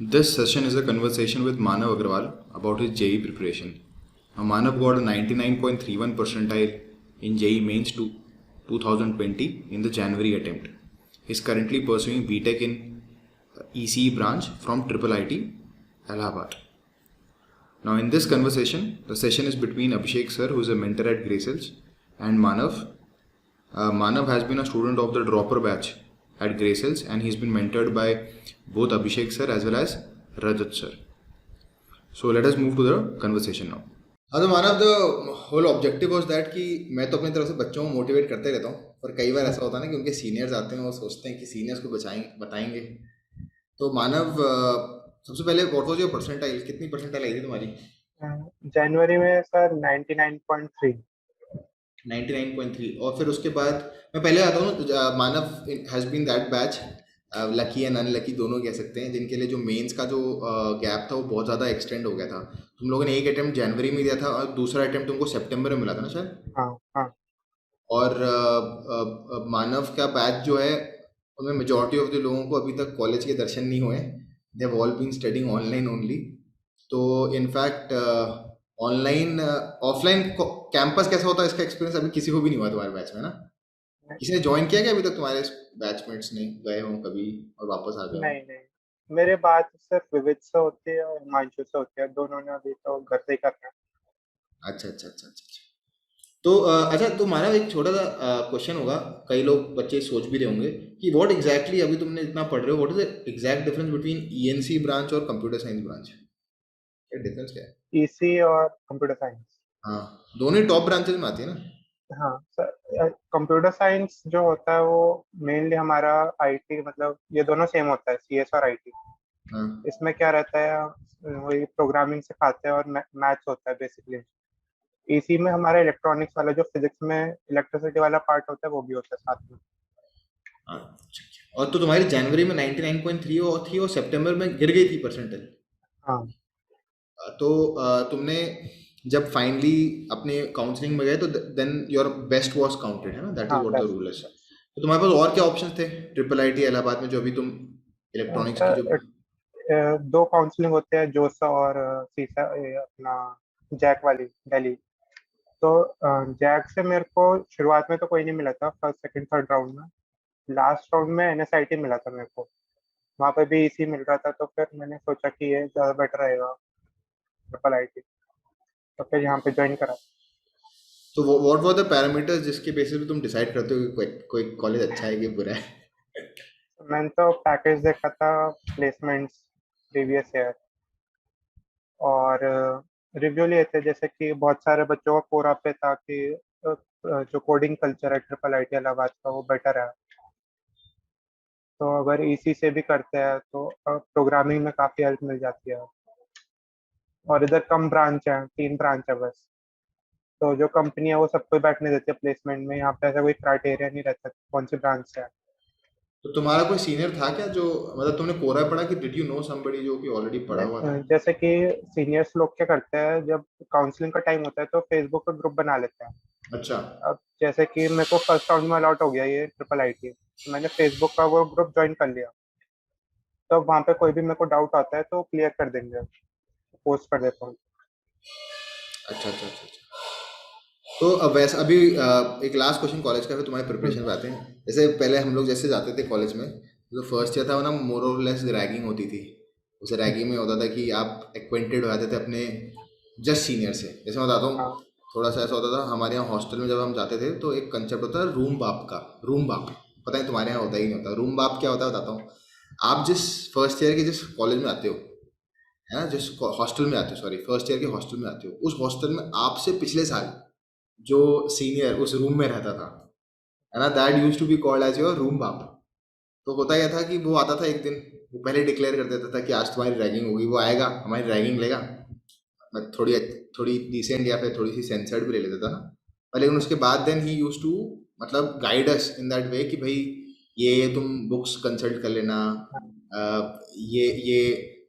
This session is a conversation with Manav Agarwal about his JEE preparation. Now, Manav got a 99.31 percentile in JEE Mains 2020 in the January attempt. He is currently pursuing BTech in ECE branch from IIIT Allahabad. Now, in this conversation, the session is between Abhishek sir, who is a mentor at Grace Hills, and Manav. Manav has been a student of the dropper batch at Grace Hills, and he's been mentored by both Abhishek sir as well as Rajat sir. So let us move to the conversation now. हाँ तो Manav the whole objective was that कि मैं तो अपनी तरफ से बच्चों को मोटिवेट करते रहता हूँ, पर कई बार ऐसा होता है ना कि उनके सीनियर्स आते हैं और सोचते हैं कि सीनियर्स को बताएंगे। तो मानव, सबसे पहले व्हाट वाज योर परसेंटाइल, कितनी परसेंटाइल आई थी तुम्हारी? जनवरी में सर 99.3। 99.3। और फिर उसके बाद मैं पहले आता हूँ, Manav has been that batch, lucky and unlucky दोनों कह सकते हैं, जिनके लिए जो मेंस का जो गैप था वो बहुत ज़्यादा एक्सटेंड हो गया था। तुम लोगों ने एक अटेम्प्ट जनवरी में दिया था और दूसरा अटेम्प्ट तुमको सितंबर में मिला था ना शायद? हाँ हाँ। और मानव का बैच जो है उनमें मेजॉरिटी ऑफ द लोगों को अभी तक कॉलेज के दर्शन नहीं हुए। They have all been studying online only. तो इनफैक्ट ऑनलाइन ऑफलाइन कैंपस कैसा होता है इसका एक्सपीरियंस अभी किसी को भी नहीं हुआ तुम्हारे बैच में ना? किसी ने ज्वाइन किया क्या अभी तक तुम्हारे बैचमेट्स ने, गए हों कभी और वापस आ गए हों? नहीं नहीं, मेरे बात सिर्फ विविध से होती है और हिमांशु से होती है, दोनों ने अभी तो घर से ही करना है। अच्छा अच्छा अच्छा अच्छा अच्छा। तो अच्छा, तो मानव एक छोटा सा क्वेश्चन होगा, कई लोग बच्चे सोच भी रहे होंगे कि व्हाट एग्जैक्टली अभी तुमने इतना पढ़ रहे हो, what is the exact difference between ENC branch और कंप्यूटर साइंस ब्रांच? क्या डिफरेंस क्या है? ईसी और कंप्यूटर साइंस। हाँ, दोनों ही टॉप ब्रांचेस में आती है ना? हाँ सर, कंप्यूटर साइंस जो होता है वो मेनली हमारा आईटी, मतलब ये दोनों सेम होता है, सीएस और आईटी। हाँ इसमें क्या रहता है, वही प्रोग्रामिंग सिखाते हैं और मैथ्स होता है बेसिकली। ईसी में हमारा इलेक्ट्रॉनिक्स वाला जो फिजिक्स में इलेक्ट्रिसिटी वाला पार्ट होता है वो भी होता है साथ में। अच्छा अच्छा। और तो तुम्हारी जनवरी में 99.3 और थी और सितंबर में गिर गई थी परसेंटेज। हाँ तो तुमने जब फाइनली अपने काउंसलिंग में गए तो then your best was counted, है ना? दैट इज हाँ, what the best. Rule is. तो तुम्हारे पास और क्या ऑप्शंस थे IIIT इलाहाबाद में, जो अभी तुम इलेक्ट्रॉनिक्स की जो... दो काउंसलिंग होते हैं, जोसा और सीसा, अपना जैक वाली दिल्ली। तो जैक से मेरे को शुरुआत में तो कोई नहीं मिला था, फर्स्ट सेकंड थर्ड राउंड में। लास्ट राउंड में एनएसआईटी मिला था मेरे को, वहाँ पे भी इसी मिल रहा था, तो फिर मैंने सोचा कि ये ज़्यादा बेटर रहेगा, ट्रिपल आईटी। तो फिर यहाँ पे ज्वाइन करा। तो व्हाट वर द पैरामीटर्स जिसके बेसिस पे तुम डिसाइड करते हो कि कोई कॉलेज अच्छा है कि बुरा है? मैंने तो पैकेज देखा था, प्लेसमेंट्स, प्रीवियस ईयर, और रिव्यू लिए थे, जैसे कि बहुत सारे बच्चों का कोरा पे था कि जो कोडिंग कल्चर है ट्रिपल आईटी इलाहाबाद का वो बेटर है। तो अगर इसी से भी करते हैं तो प्रोग्रामिंग में काफ़ी हेल्प मिल जाती है। और इधर कम ब्रांच है, 3 ब्रांच है बस। तो जो कंपनी है वो सबको बैठने देती है प्लेसमेंट में, यहाँ पे ऐसा कोई क्राइटेरिया नहीं रहता कौन सी ब्रांच से है। तो तुम्हारा कोई सीनियर था क्या, जो मतलब तुमने कोरा पढ़ा कि डिड यू नो समबडी जो कि ऑलरेडी पढ़ा हुआ था? जैसे कि सीनियर्स लोग क्या करते हैं, जब काउंसलिंग का टाइम होता है तो फेसबुक पे ग्रुप बना लेते हैं। अच्छा। अब जैसे कि मेरे को फर्स्ट राउंड में अलॉट हो गया ये ट्रिपल आईटी, तो मैंने फेसबुक का वो ग्रुप ज्वाइन कर लिया। तो वहाँ पे कोई भी मेरे को डाउट आता है तो क्लियर कर देंगे, पोस्ट कर देता हूँ। अच्छा अच्छा अच्छा अच्छा। तो अब वैसे अभी एक लास्ट क्वेश्चन कॉलेज का, फिर तुम्हारे प्रिपरेशन पे आते हैं। जैसे पहले हम लोग जैसे जाते थे कॉलेज में, जो फर्स्ट ईयर था वो ना मोर और लेस रैगिंग होती थी। उसे रैगिंग में होता था कि आप एक्वेंटेड हो जाते थे अपने जस्ट सीनियर से। जैसे मैं बताता हूँ, हाँ थोड़ा सा ऐसा होता था हमारे यहाँ हॉस्टल में, जब हम जाते थे तो एक कंसेप्ट होता है रूम बाप का। रूम बाप पता नहीं तुम्हारे यहाँ होता ही नहीं होता? रूम बाप क्या होता है बताता हूँ। आप जिस फर्स्ट ईयर के जिस कॉलेज में आते हो, है ना, जिस हॉस्टल में आते हो, सॉरी फर्स्ट ईयर के हॉस्टल में आते हो, उस हॉस्टल में आपसे पिछले साल जो सीनियर उस रूम में रहता था, है ना, that used to be called as your room बाप। तो होता यह था कि वो आता था एक दिन, वो पहले डिक्लेयर कर देता था कि आज तुम्हारी रैगिंग होगी। वो आएगा, हमारी रैगिंग लेगा, मतलब थोड़ी थोड़ी डिसेंट या फिर थोड़ी सी सेंसर्ड भी ले लेता था। पर लेकिन उसके बाद देन ही यूज टू मतलब guide us in that way कि भाई ये तुम बुक्स कंसल्ट कर लेना। ये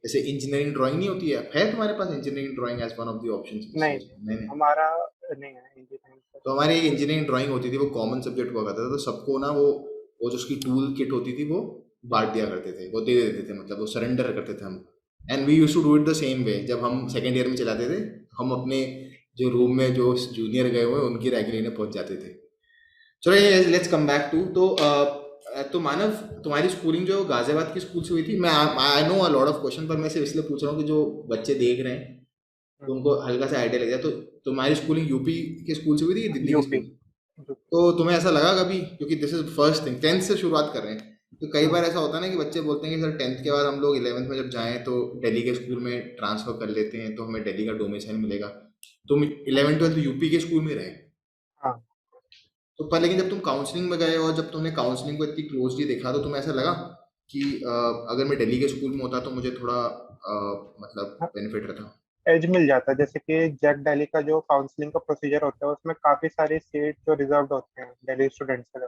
जैसे इंजीनियरिंग ड्राइंग नहीं होती है तुम्हारे पास engineering drawing as one of the options? नहीं, नहीं नहीं। हमारा नहीं है इंजीनियरिंग से। तो हमारी एक इंजीनियरिंग ड्राइंग होती थी, वो कॉमन सब्जेक्ट हुआ करता था, तो सबको ना वो जो उसकी टूल किट होती थी वो बांट दिया करते थे, वो दे देते थे, मतलब वो सरेंडर करते थे हम। And we used to do it the same way. जब हम सेकेंड ईयर में चलाते थे, हम अपने जो रूम में जो जूनियर गए हुए उनकी रैंक लेने पहुंच जाते थे। चलो ये लेट्स कम बैक टू तो मानव, तुम्हारी स्कूलिंग जो गाजियाबाद की स्कूल से हुई थी, मैं I know a lot of question, पर मैं सिर्फ इसलिए पूछ रहा हूँ कि जो बच्चे देख रहे हैं तो उनको हल्का सा आइडिया लग जाए। तो तुम्हारी स्कूलिंग यूपी के स्कूल से हुई थी कि दिल्ली के यूपी। स्कूल? तो तुम्हें ऐसा लगा कभी, क्योंकि this is first thing, tenth से शुरुआत कर रहे हैं, तो कई बार ऐसा होता है ना कि बच्चे बोलते हैं कि सर टेंथ के बाद हम लोग इलेवेंथ में जब जाएं तो दिल्ली के स्कूल में ट्रांसफर कर लेते हैं तो हमें दिल्ली का डोमिसाइल मिलेगा। तुम इलेवेंथ ट्वेल्थ यूपी के स्कूल में रहे, हाँ तो पर लेकिन जब तुम काउंसलिंग में गए और जब तुमने काउंसलिंग को इतनी क्लोजली देखा तो तुम्हें ऐसा लगा कि अगर मैं दिल्ली के स्कूल में होता तो मुझे थोड़ा मतलब हाँ, बेनिफिट रहता? एज मिल जाता है। जैसे कि जैक दिल्ली का जो काउंसलिंग का प्रोसीजर होता है उसमें काफी सारी सीट जो रिजर्व होते हैं दिल्ली स्टूडेंट्स के लिए।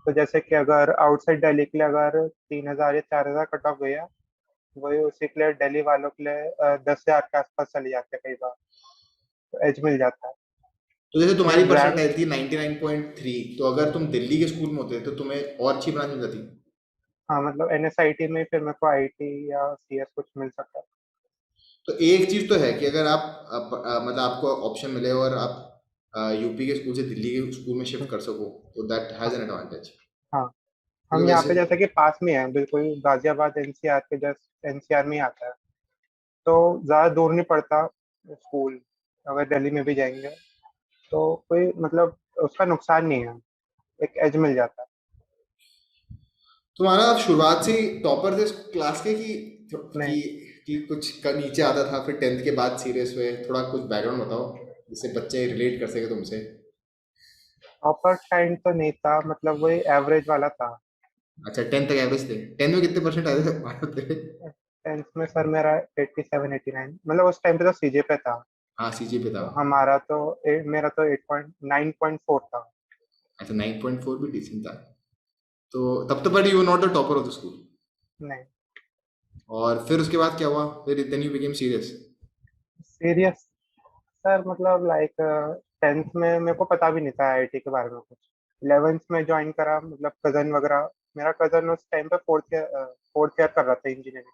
तो जैसे कि अगर आउटसाइड दिल्ली के लिए अगर 3,000 या 4,000 कट ऑफ गया, वही उसी के लिए दिल्ली वालों के लिए 10,000 के आसपास चली जाते हैं कई बार। तो एज मिल जाता है। तो जैसे तुम्हारी फिर रैंक, परसेंटाइल थी 99.3, तो अगर तुम दिल्ली के स्कूल में होते तो तुम्हें और अच्छी ब्रांच मिल जाती। हाँ मतलब एनएसआईटी में फिर मेरे को आईटी या सीएस कुछ मिल सकता है। तो एक चीज तो है कि अगर मतलब आपको ऑप्शन मिले और आप यूपी के स्कूल से दिल्ली के स्कूल में शिफ्ट हम्म, कर सको, तो दैट हैज हाँ एन एडवांटेज। हाँ। क्योंकि हम यहाँ वैसे पे जैसे कि पास में है बिल्कुल, गाजियाबाद एनसीआर के जस्ट एनसीआर में ही आता है। तो ज़्यादा दूर नहीं पड़ता स्कूल। अगर दिल्ली में भी जाएंगे तो कोई मतलब उसका नुकसान नहीं है, एक एज मिल जाता है। तुम्हारा शुरुआत से टॉपर थे क्लास के नहीं, कि कुछ का नीचे आता था फिर टेंथ के बाद सीरियस हुए? थोड़ा कुछ बैकग्राउंड बताओ जिससे बच्चे रिलेट कर सके तुमसे। टॉपर काइंड तो नहीं था, मतलब वही एवरेज वाला था। अच्छा, टेंथ तक एवरेज थे? टेंथ में कितने परसेंट आए थे भारत तेरे? टेंथ में सर मेरा 87 89, मतलब उस टाइम पे तो सीजे पे था। हाँ, सीजी पे था। तो हमारा तो मेरा तो 8.9.4 था। अच्छा, 9.4 भी डिसेंट था। तो तब तो, but you not the topper of the school. नहीं, और फिर उसके बाद क्या हुआ? फिर then you became serious? Serious sir मतलब लाइक टेंथ में मेरे को पता भी नहीं था आईआईटी के बारे में कुछ। 11th में ज्वाइन करा, मतलब कजन वगैरह। मेरा कजन उस टाइम पे फोर्थ ईयर कर रहा था इंजीनियरिंग।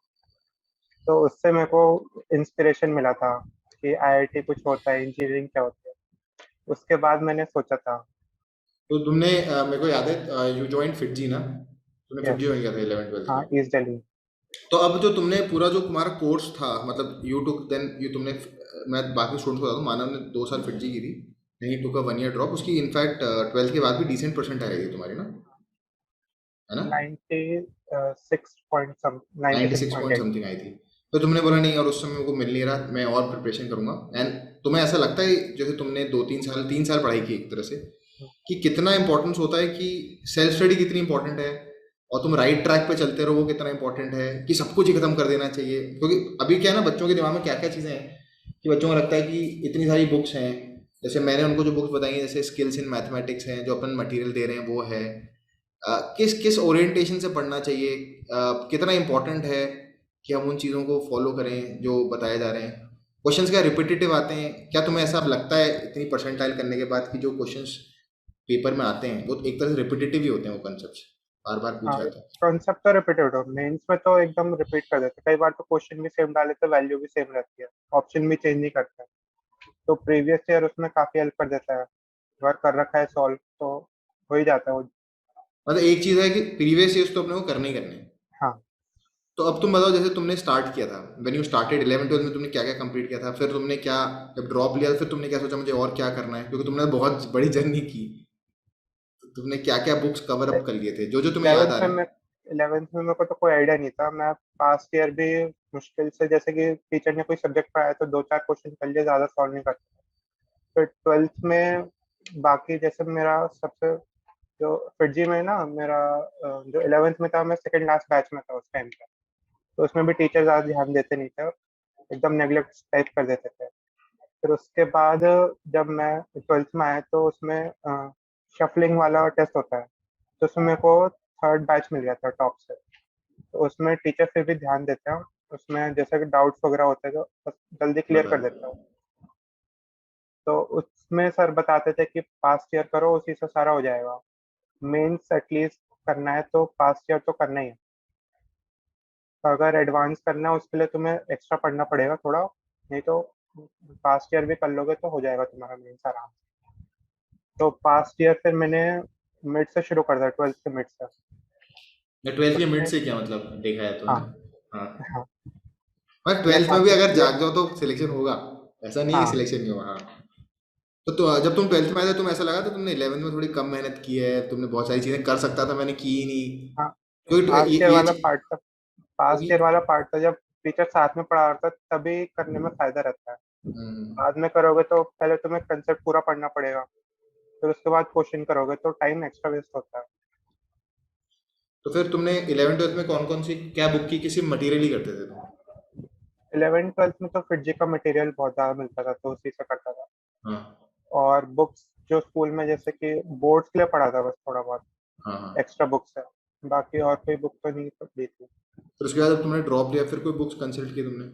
तो उससे मेरे को इंस्पिरेशन मिला था कि आईआईटी कुछ होता है, इंजीनियरिंग क्या होती है। उसके बाद मैंने सोचा था। तो तुमने मेरे को याद है यू जॉइन फिटजी ना? तुमने फिटजी यस। ज्वाइन किया था 11 ट्वेल्थ हाँ, में? ईस्ट दिल्ली। तो अब जो तुमने पूरा जो तुम्हारा कोर्स था, मतलब यू टुक देन यू तुमने, मैं बाकी स्टूडेंट्स को बता दूं, मानव ने 2 साल फिटजी की थी, नहीं टुक अ 1 ईयर ड्रॉप। उसकी इनफैक्ट ट्वेल्थ के बाद भी डिसेंट परसेंट आ रही थी तुम्हारी ना, है ना? 96 point some, ninety six 96 point point eight something आई थी। तो तुमने बोला नहीं और उस समय मेरे को मिल नहीं रहा, मैं और प्रिपरेशन करूंगा। एंड तुम्हें ऐसा लगता है जैसे तुमने 2-3 साल 3 साल पढ़ाई की एक तरह से, कि कितना इंपॉर्टेंस होता है कि सेल्फ स्टडी कितनी इंपॉर्टेंट है, और तुम राइट ट्रैक पे चलते रहो वो कितना इंपॉर्टेंट है, कि सब कुछ ही खत्म कर देना चाहिए? क्योंकि अभी क्या है ना, बच्चों के दिमाग में क्या क्या चीज़ें हैं कि बच्चों को लगता है कि इतनी सारी बुक्स हैं। जैसे मैंने उनको जो बुक्स बताई हैं, जैसे स्किल्स इन मैथमेटिक्स हैं जो अपन मटेरियल दे रहे हैं वो है, किस किस ओरिएंटेशन से पढ़ना चाहिए, कितना इंपॉर्टेंट है कि हम उन चीज़ों को फॉलो करें जो बताए जा रहे हैं। क्वेश्चंस क्या रिपीटेटिव आते हैं? क्या तुम्हें ऐसा लगता है इतनी परसेंटाइल करने के बाद कि जो क्वेश्चंस पेपर में आते हैं वो एक तरह से रिपीटेटिव ही होते हैं, वो कंसेप्ट बार बार पूछा हाँ, जाता है? कॉन्सेप्ट तो रिपीटेड हो, मेंस में तो एकदम रिपीट कर देते हैं। कई बार तो क्वेश्चन भी सेम डाले तो वैल्यू भी सेम रहती है, ऑप्शन भी चेंज नहीं करते हैं। तो प्रीवियस ईयर उसमें काफी हेल्प कर देता है। वर्क कर रखा है सॉल्व तो हो ही जाता है वो। मतलब एक चीज़ है कि प्रीवियस ईयर्स तो अपने को करने ही करने हैं। हाँ। तो अब तुम बताओ, जैसे तुमने स्टार्ट किया था, व्हेन यू स्टार्टेड 11 ट्वेल्थ में, तुमने क्या क्या कंप्लीट किया था? फिर तुमने क्या, जब ड्रॉप लिया फिर तुमने क्या सोचा मुझे और क्या करना है, क्योंकि तुमने बहुत बड़ी जर्नी की, तो तुमने क्या क्या बुक्स कवर अप कर लिए थे जो जो तुम्हें याद इलेवेंथ आ में रहे हैं? मैं 11th में मेरे को तो कोई आइडिया नहीं था। मैं पास्ट ईयर भी मुश्किल से, जैसे कि टीचर ने कोई सब्जेक्ट पढ़ाया तो दो चार क्वेश्चन कर लिए, ज्यादा सॉल्व नहीं करता। फिर 12th में बाकी जैसे मेरा सबसे जो फिटजी में ना मेरा जो 11th में था, मैं सेकंड लास्ट बैच में था उस टाइम पे। तो उसमें भी टीचर ज़्यादा ध्यान देते नहीं थे, एकदम नेग्लेक्ट टाइप कर देते थे। फिर उसके बाद जब मैं 12th में आया तो उसमें शफलिंग वाला टेस्ट होता है। तो उसमें मेरे को थर्ड बैच मिल गया था टॉप से। तो उसमें टीचर फिर भी ध्यान देते हैं। उसमें जैसे कि डाउट्स वगैरह होते हैं तो बस जल्दी क्लियर कर देते बता। हो। तो उसमें सर बताते थे कि पास्ट ईयर करो, उसी से सारा हो जाएगा। मेंस एटलीस्ट करना है तो पास्ट ईयर तो करना ही है। अगर एडवांस करना है उसके लिए तुम्हें एक्स्ट्रा पढ़ना पड़ेगा थोड़ा, नहीं तो पास्ट ईयर भी कर लोगे तो हो जाएगा तुम्हारा मेंस आराम से। तो पास्ट ईयर फिर मैंने मिड से शुरू कर दिया, 12th के मिड से। 12th के मिड उसमें से क्या मतलब देखा है तो, है हाँ, ना? हाँ। हाँ, और मैं 12th में भी काफ़ी अगर ले जाग जाओ तो सिलेक्शन होगा, ऐसा नहीं है कि हाँ, सिलेक्शन नहीं होगा। हाँ। तो जब तुम 12th में आए थे, तुम ऐसा लगा था तुमने 11th में थोड़ी कम मेहनत की है, तुमने बहुत सारी चीजें कर सकता था, मैंने की ही नहीं? हाँ, क्योंकि पास्ट ईयर ये वाला चीज, पार्ट था। पास्ट ईयर क्योंकि वाला पार्ट था जब टीचर साथ में पढ़ा रहा था, तभी करने में फ़ायदा रहता है। हम्म, बाद में करोगे तो पहले तुम्हें कंसेप्ट पूरा पढ़ना पड़ेगा, फिर उसके बाद क्वेश्चन करोगे तो टाइम एक्स्ट्रा वेस्ट होता है। तो फिर तुमने 11th 12th में कौन कौन सी क्या बुक की, किसी मटेरियल ही करते थे तुम? 11th-12th में तो फिटजी का मटेरियल बहुत ज़्यादा मिलता था, तो उसी से करता था। हाँ और बुक्स जो स्कूल में जैसे कि बोर्ड्स के लिए पढ़ा था बस थोड़ा बहुत, हाँ हाँ। एक्स्ट्रा बुक्स है। बाकी और कोई बुक तो नहीं ली थी। फिर उसके बाद जब तुमने ड्रॉप लिया, फिर कोई बुक्स कंसल्ट की तुमने?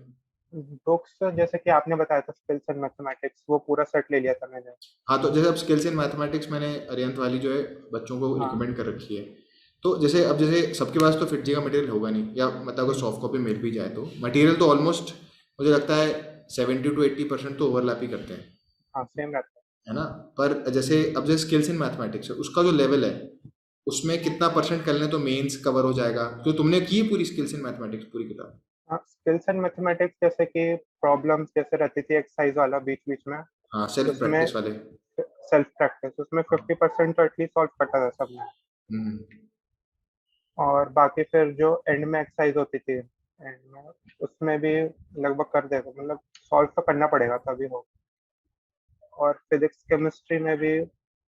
बुक्स जैसे कि आपने बताया था स्किल्स एंड मैथमेटिक्स, वो पूरा सेट ले लिया था मैंने। हाँ, तो जैसे अब स्किल्स इन मैथमेटिक्स मैंने अरिहंत वाली जो है बच्चों को हाँ, रिकमेंड कर रखी है। तो जैसे अब जैसे सबके पास तो फिटजी का मटेरियल होगा नहीं, या मतलब अगर हुँ, सॉफ्ट कॉपी मिल भी जाए तो मटेरियल तो ऑलमोस्ट मुझे लगता है 70 to 80% तो ओवरलैप ही करते हैं, हाँ, सेम रहता है। है ना? पर जैसे अब जैसे स्किल्स इन मैथमेटिक्स है, उसका जो लेवल है उसमें कितना परसेंट कर लें तो मेंस कवर हो जाएगा? तो तुमने की है पूरी स्किल्स इन मैथमेटिक्स पूरी किताब? हाँ, स्किल्स एंड मैथमेटिक्स जैसे कि प्रॉब्लम्स जैसे रहती थी एक्सरसाइज वाला बीच-बीच में, हाँ, सेल्फ उसमें प्रैक्टिस वाले। सेल्फ प्रैक्टिस उसमें हाँ। 50% तो एटलीस्ट सॉल्व करता था सब मैं। हम्म। और बाकी फिर जो एंड में एक्सरसाइज होती थी, एंड में उसमें भी लगभग कर देगा, मतलब सॉल्व तो करना पड़ेगा तभी हो। और फिजिक्स केमिस्ट्री में भी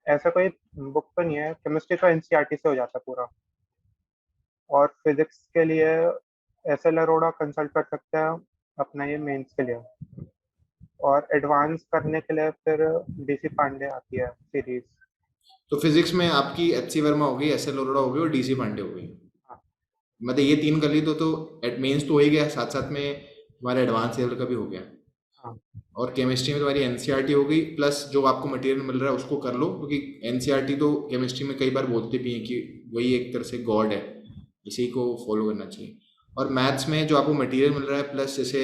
ऐसा कोई बुक तो नहीं है, केमिस्ट्री तो एनसीईआरटी से हो जाता है पूरा। और फिजिक्स के लिए एसएल अरोड़ा कंसल्ट कर सकते हैं अपना ये मेंस के लिए। और एडवांस करने के लिए फिर डीसी पांडे आती है सीरीज। तो फिजिक्स में आपकी एच सी वर्मा हो गई, एस एल अरोड़ा हो गई और डी सी पांडे हो गई। हाँ, मतलब ये तीन कर ली तो एट मेंस तो हो ही गया, साथ साथ में हमारा एडवांस लेवल का भी हो गया। हाँ, और केमिस्ट्री में तुम्हारी एनसीईआरटी हो गई, प्लस जो आपको मटेरियल मिल रहा है उसको कर लो, क्योंकि एनसीईआरटी तो केमिस्ट्री में कई बार बोलते भी हैं कि वही एक तरह से गॉड है, इसी को फॉलो करना चाहिए। और मैथ्स में जो आपको मटेरियल मिल रहा है, प्लस जैसे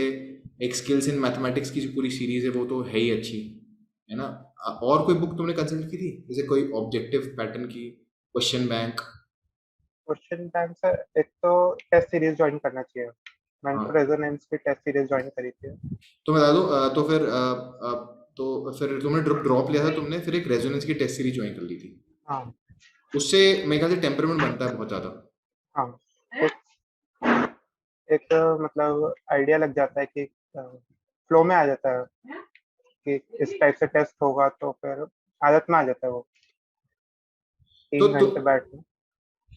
एक स्किल्स इन मैथमेटिक्स की जो पूरी सीरीज है वो तो है ही अच्छी, है ना? और कोई बुक तुमने कंसल्ट की थी, जैसे कोई ऑब्जेक्टिव पैटर्न की, क्वेश्चन बैंक? क्वेश्चन बैंक से एक तो टेस्ट सीरीज ज्वाइन करना चाहिए। मैंने तो हाँ, रेजोनेंस की टेस्ट सीरीज ज्वाइन करी थी। तो बता दो, तो फिर तुमने ड्रॉप लिया था तुमने, फिर एक रेजोनेंस की टेस्ट सीरीज ज्वाइन कर ली थी। हाँ, उससे मेरे ख्याल से टेम्परमेंट बनता है बहुत ज़्यादा। हाँ, एक एक मतलब आइडिया लग जाता है कि फ्लो में आ जाता है कि इस टाइप से टेस्ट होगा, तो फिर आदत में आ जाता है वो तो 3 तो घंटे बैठना।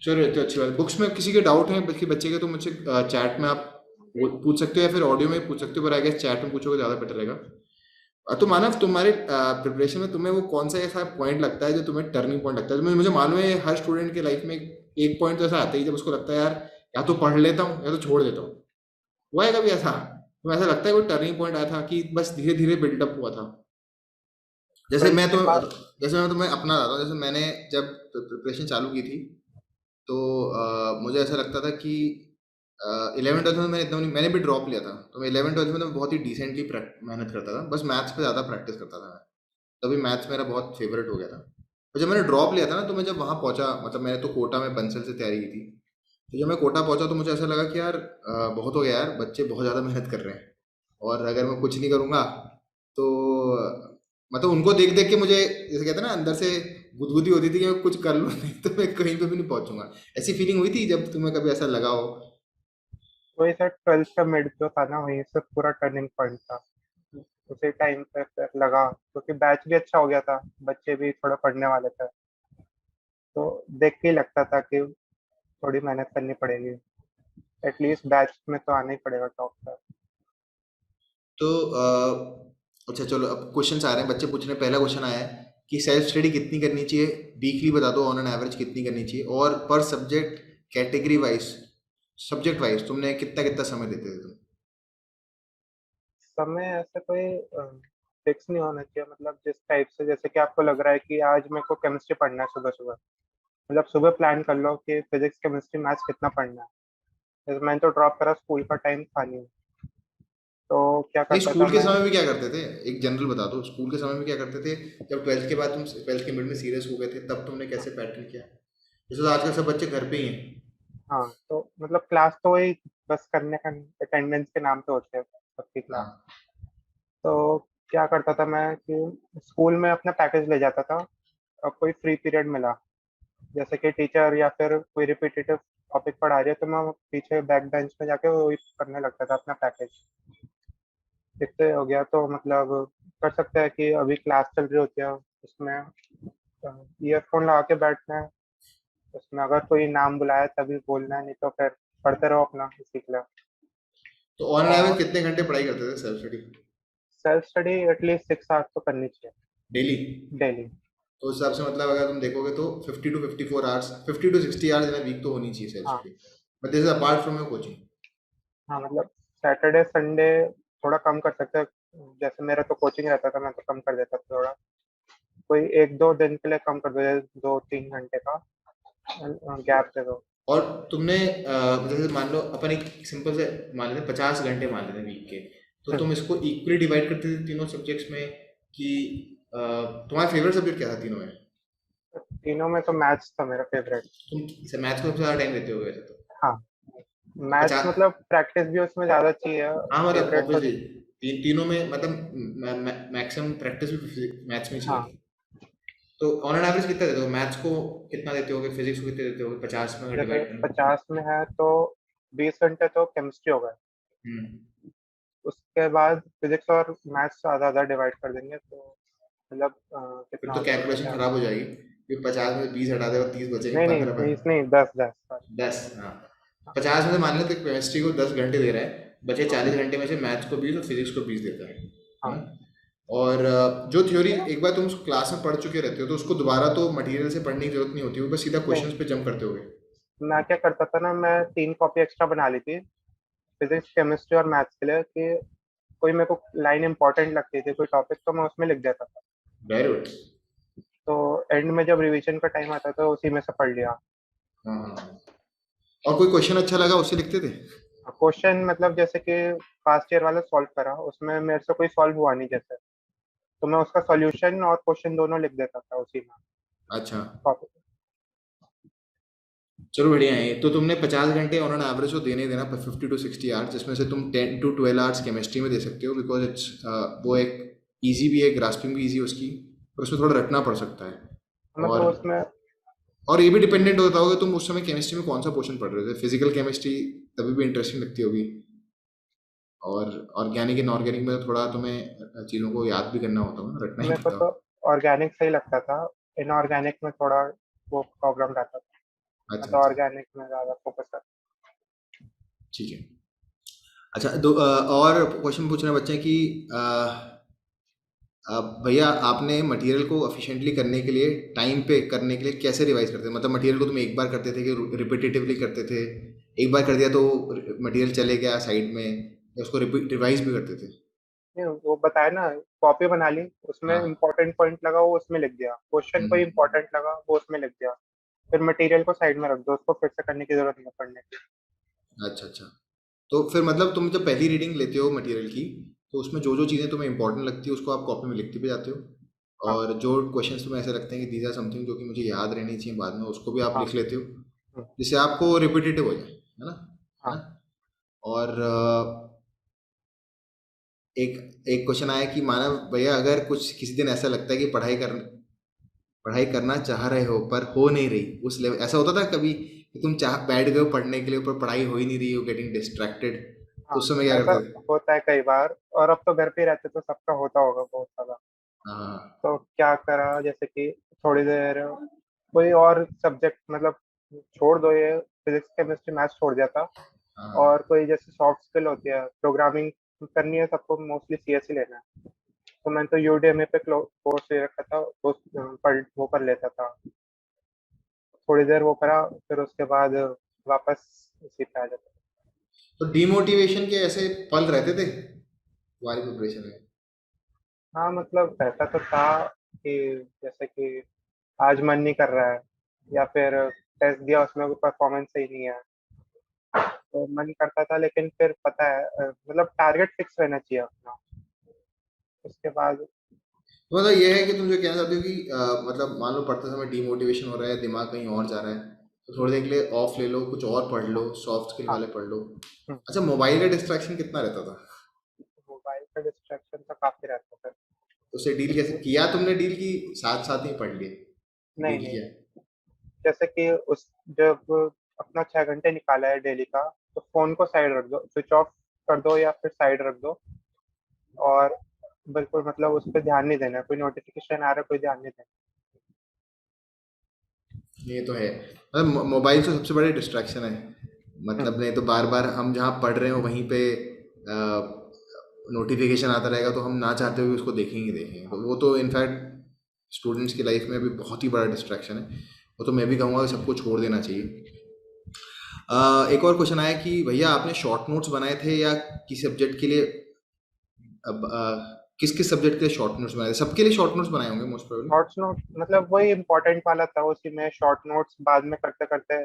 चलो, ये तो अच्छी बात है। बुक्स में किसी के डाउट है बल्कि बच्चे के, तो मुझसे चैट में आप पूछ सकते हो, या फिर ऑडियो में पूछ सकते हो, पर आई गेस चैट में पूछोगे ज़्यादा बेटर रहेगा। तो मानव, तुम्हारे प्रिपरेशन में तुम्हें वो कौन सा ऐसा पॉइंट लगता है जो तुम्हें टर्निंग पॉइंट लगता है? मुझे मुझे मालूम है हर स्टूडेंट के लाइफ में एक पॉइंट तो ऐसा आता ही जब उसको लगता है यार, या तो पढ़ लेता हूँ या तो छोड़ देता हूँ। हुआ है कभी ऐसा? तो ऐसा लगता है कोई टर्निंग पॉइंट आया था कि बस धीरे धीरे बिल्डअप हुआ था? जैसे 12th मैं के तो बाद जैसे मैं तुम्हें अपना बताता हूँ, जैसे मैंने जब प्रिपरेशन चालू की थी, तो मुझे ऐसा लगता था कि 11th 12th में मैंने इतना नहीं, मैंने भी ड्रॉप लिया था, तो मैं 11th 12th में तो बहुत ही डिसेंटली मेहनत करता था, बस मैथ्स पे ज़्यादा प्रैक्टिस करता था मैं। तभी मैथ्स मेरा बहुत फेवरेट हो गया था। और जब मैंने ड्रॉप लिया था ना, तो मैं जब वहाँ पहुँचा, मतलब मैंने तो कोटा में बंसल से तैयारी की थी, तो जब मैं कोटा पहुँचा तो मुझे ऐसा लगा कि यार बहुत हो गया यार, बच्चे बहुत ज़्यादा मेहनत कर रहे हैं, और अगर मैं कुछ नहीं करूँगा तो मतलब उनको देख देख के मुझे जैसे कहते हैं ना, अंदर से गुदगुदी होती थी कि मैं कुछ कर लूँ नहीं तो मैं कहीं पे भी नहीं पहुंचूंगा। ऐसी फीलिंग हुई थी जब तुम्हें कभी ऐसा लगा हो? वही सर 12th का मिड जो था ना, वहीं से पूरा टर्निंग पॉइंट था। उसी टाइम पे फिर लगा, क्योंकि बैच भी अच्छा हो गया था, बच्चे भी थोड़ा पढ़ने वाले थे, तो देख के ही लगता था कि थोड़ी मेहनत करनी पड़ेगी, एटलीस्ट बैच में तो आना ही पड़ेगा टॉप पर। तो अच्छा चलो, अब क्वेश्चंस आ रहे हैं, बच्चे पूछ रहे हैं। पहला क्वेश्चन आया है कि सेल्फ स्टडी कितनी करनी चाहिए, वीकली बता दो, ऑन एन एवरेज कितनी करनी चाहिए, और पर subject category wise, subject wise तुमने कितना कितना समय देते थे तुम? समय ऐसे कोई फिक्स नहीं होना चाहिए, मतलब जिस टाइप से जैसे कि आपको लग रहा है कि आज मेरे को केमिस्ट्री पढ़ना है सुबह सुबह, मतलब सुबह प्लान कर लो कि फिजिक्स केमिस्ट्री मैथ्स कितना पढ़ना है। जैसे मैंने तो ड्रॉप करा, स्कूल का टाइम था नहीं, तो क्या नहीं, करता था स्कूल के मैं। समय में क्या करते थे? एक जनरल बता दो, स्कूल के समय में क्या करते थे? जब ट्वेल्थ के बाद तुम ट्वेल्थ के मिड में सीरियस हो गए थे, तब तुमने कैसे पैटर्न किया? जैसे तो आजकल सब बच्चे घर पे ही हैं। हाँ, तो मतलब क्लास तो वही बस करने का, अटेंडेंस के नाम पे होते हैं सबकी क्लास। हाँ। तो क्या करता था मैं कि स्कूल में अपना पैकेज ले जाता था, और कोई फ्री पीरियड मिला, जैसे कि टीचर या फिर कोई रिपीटेटिव टॉपिक पढ़ा रही है, तो मैं पीछे बैक बेंच में जाके वही करने लगता था अपना पैकेज। इससे हो गया तो मतलब कर सकते हैं कि अभी क्लास चल रही होती है, उसमें ईयरफोन लगा के बैठना है, उसमें अगर कोई नाम बुलाया तभी बोलना है, नहीं तो फिर पढ़ते रहो अपना इसी के लिए। तो ऑन एवरेज और कितने घंटे पढ़ाई करते थे self study? Self study at least 6 hours तो करनी चाहिए डेली? डेली। तो उस हिसाब से मतलब अगर तुम देखोगे तो 50 to 54 hours, 50 to 60 hours in week तो होनी चाहिए सेल्फ हाँ। Study. But this is apart from your coaching. हाँ, मतलब सैटरडे संडे थोड़ा कम कर सकते हैं, जैसे मेरा तो कोचिंग रहता था, मैं तो कम कर देता था थोड़ा, कोई 1-2 दिन के लिए कम कर दो, 2-3 घंटे का गैप दे दो। और तुमने जैसे मान लो अपन एक सिंपल से मान लेते 50 घंटे मान लेते हैं वीक के, तो तुम इसको इक्वली डिवाइड करते थे तीनों सब्जेक्ट्स में कि तुम्हारा फेवरेट सब्जेक्ट क्या था तीनों में? तीनों में तो मैथ्स था मेरा फेवरेट। तुम मैथ्स को सबसे ज़्यादा टाइम देते हो वैसे तो। हाँ, तो मैथ्स 50। मतलब प्रैक्टिस भी उसमें ज़्यादा चाहिए, हाँ मतलब फेवरेट तो। ऑब्वियसली तीनों में मतलब मैक्सिमम प्रैक्टिस भी मैथ्स में हाँ, चाहिए। तो ऑन एन एवरेज कितना देते हो मैथ्स को? कितना देते होगे फिजिक्स को? कितने देते होगे 50 में अगर जैसे डिवाइड करें? 50 में है तो 20 घंटे तो केमिस्ट्री हो गए, हम्म। उसके बाद फिजिक्स और मैथ्स आधा आधा डिवाइड कर देंगे, तो मतलब फिर कितना तो हो जाएगा, कैलकुलेशन 50। खराब हो जाएगी, फिर 50 में 20 हटा दे और 30 बचेंगे नहीं नहीं, 15 बीस पर। नहीं, 10 10 sorry। 10, हाँ। हाँ। 50 में से मान लेते केमिस्ट्री को 10 घंटे दे रहा है, बचे हाँ। 40 घंटे में से मैथ्स को 20 और फिजिक्स को 20 देता है हाँ। ना? और जो थ्योरी एक बार तुम क्लास में पढ़ चुके रहते हो तो उसको दोबारा तो मटेरियल से पढ़ने की जरूरत नहीं होती, वो बस सीधा नहीं, क्वेश्चंस पे जंप करते होगे। मैं क्या करता था ना, मैं 3 कॉपी एक्स्ट्रा बना ली थी, फिजिक्स केमिस्ट्री और मैथ्स के लिए, कि कोई मेरे को लाइन इंपॉर्टेंट लगती थी कोई टॉपिक, तो मैं उसमें लिख देता था, वेरी गुड। तो एंड में जब रिवीजन का टाइम आता था उसी में से पढ़ लिया। हाँ हाँ हाँ। और कोई क्वेश्चन अच्छा लगा उससे लिखते थे? क्वेश्चन मतलब जैसे कि फास्ट ईयर वाला सॉल्व करा, उसमें मेरे से कोई सॉल्व हुआ नहीं जैसे, तो मैं उसका सॉल्यूशन और क्वेश्चन दोनों लिख देता था उसी में, अच्छा। टॉपिक। चलो बढ़िया है। तो तुमने 50 घंटे ऑन एन एवरेज तो देने ही देना, 50 to 60 आवर्स, जिसमें से तुम 10 to 12 आवर्स केमिस्ट्री में दे सकते हो, बिकॉज इट्स वो एक इजी भी है, ग्रास्पिंग भी इजी है उसकी, पर उसमें थोड़ा रटना पड़ सकता है। मतलब और उसमें और ये भी डिपेंडेंट होता होगा तुम उस समय केमिस्ट्री में कौन सा पोर्शन पढ़ रहे थे। फिजिकल केमिस्ट्री तभी भी इंटरेस्टिंग लगती होगी, और ऑर्गेनिक इनऑर्गेनिक में तो थोड़ा तुम्हें चीज़ों को याद भी करना होता होगा, रटना ही मेरे को पड़ता तो होगा। ऑर्गेनिक सही लगता था, इनऑर्गेनिक में थोड़ा वो प्रॉब्लम रहता था, मैं अच्छा तो अच्छा। ऑर्गेनिक में ज़्यादा फोकस करता। ठीक है। अच्छा, दो और क्वेश्चन पूछ रहे हैं बच्चे कि भैया आपने मटेरियल को एफिशिएंटली करने के लिए, टाइम पे करने के लिए कैसे रिवाइज करते हैं? मतलब मटेरियल को तुम एक बार करते थे कि रिपीटेटिवली करते थे? एक बार कर दिया तो मटेरियल चले गया साइड में, या उसको रिवाइज भी करते थे? नहीं, वो बताया ना, कॉपी बना ली, उसमें हाँ। इंपॉर्टेंट पॉइंट लगा वो उसमें लिख दिया, क्वेश्चन कोई हम्म। इंपॉर्टेंट लगा वो उसमें लिख दिया, फिर मटेरियल को साइड में रख दो, उसको फिर से करने की जरूरत नहीं है पढ़ने की। अच्छा अच्छा। तो फिर मतलब तुम जब पहली रीडिंग लेते हो मटेरियल की, तो उसमें जो जो चीज़ें तुम्हें इंपॉर्टेंट लगती है उसको आप कॉपी में लिखते भी जाते हो, हाँ। और जो क्वेश्चंस तुम्हें ऐसे लगते हैं कि दीज आर समथिंग जो कि मुझे याद रहनी चाहिए बाद में, उसको भी आप हाँ। लिख लेते हो, हम्म। जिससे आपको रिपीटेटिव हो जाए, है ना? है हाँ। ना? और एक एक क्वेश्चन आया कि मानव भैया, अगर कुछ किसी दिन ऐसा लगता है कि पढ़ाई करना चाह रहे हो पर हो नहीं रही उस लेवल, ऐसा होता था कभी कि तुम चाह बैठ गए हो पढ़ने के लिए पर पढ़ाई हो ही नहीं रही, हो गेटिंग डिस्ट्रैक्टेड, तो हाँ, उस समय क्या ऐसा करते थे? होता है कई बार, और अब तो घर पे ही रहते तो सबका होता होगा बहुत सारा। हाँ तो क्या करा, जैसे कि थोड़ी देर कोई और सब्जेक्ट मतलब छोड़ दो, ये फिजिक्स केमिस्ट्री मैथ्स छोड़ दिया था, हाँ। और कोई जैसे सॉफ्ट स्किल होती है, प्रोग्रामिंग करनी है सबको, मोस्टली सीएस ही लेना है, तो मैंने तो यूडेमी पे कोर्स ले रखा था, तो पढ़ वो कर लेता था, थोड़ी देर वो करा, फिर उसके बाद वापस इसी पे आ जाता। तो डिमोटिवेशन के ऐसे पल रहते थे तुम्हारी प्रिपरेशन में? हाँ, मतलब रहता तो था कि जैसे कि आज मन नहीं कर रहा है, या फिर टेस्ट दिया उसमें परफॉर्मेंस सही नहीं है, तो मन करता था, लेकिन फिर पता है मतलब टारगेट फिक्स रहना चाहिए अपना। उसके बाद तो मतलब ये है कि तुम जो कहना चाहते हो कि मतलब मान लो पढ़ते समय डीमोटिवेशन हो रहा है, दिमाग कहीं और जा रहा है, तो थोड़ी देर के लिए ऑफ ले लो, कुछ और पढ़ लो, सॉफ्ट स्किल हाँ। वाले पढ़ लो। हम्म, अच्छा, मोबाइल का डिस्ट्रैक्शन कितना रहता था? मोबाइल का डिस्ट्रैक्शन तो काफी रहता था। तो उसे डील कैसे उस किया तुमने? डील की साथ साथ ही पढ़ लिए, नहीं डील नहीं, किया? जैसे कि उस जब अपना 6 घंटे निकाला है डेली का, तो फोन को साइड रख दो, स्विच ऑफ कर दो या फिर साइड रख दो। और बिल्कुल मतलब उस पर ध्यान नहीं देना है, कोई नोटिफिकेशन आ रहा है कोई ध्यान नहीं देना। ये तो है, मतलब मोबाइल तो सबसे बड़ी डिस्ट्रैक्शन है। हम्म, मतलब नहीं तो बार बार हम जहाँ पढ़ रहे हो वहीं पे नोटिफिकेशन आता रहेगा, तो हम ना चाहते हुए उसको देखेंगे ही देखेंगे। तो हाँ। वो तो इनफैक्ट स्टूडेंट्स की लाइफ में भी बहुत ही बड़ा डिस्ट्रैक्शन है। वो तो मैं भी कहूँगा कि सबको छोड़ देना चाहिए। एक और क्वेश्चन आया कि भैया आपने शॉर्ट नोट्स बनाए थे या किसी सब्जेक्ट के लिए? अब किस किस सब्जेक्ट के लिए शॉर्ट नोट्स बनाए थे? सबके लिए शॉर्ट नोट्स बनाए होंगे मोस्ट प्रोबेबली। शॉर्ट्स नोट मतलब वही इम्पोर्टेंट वाला था, उसी में शॉर्ट नोट्स बाद में करते करते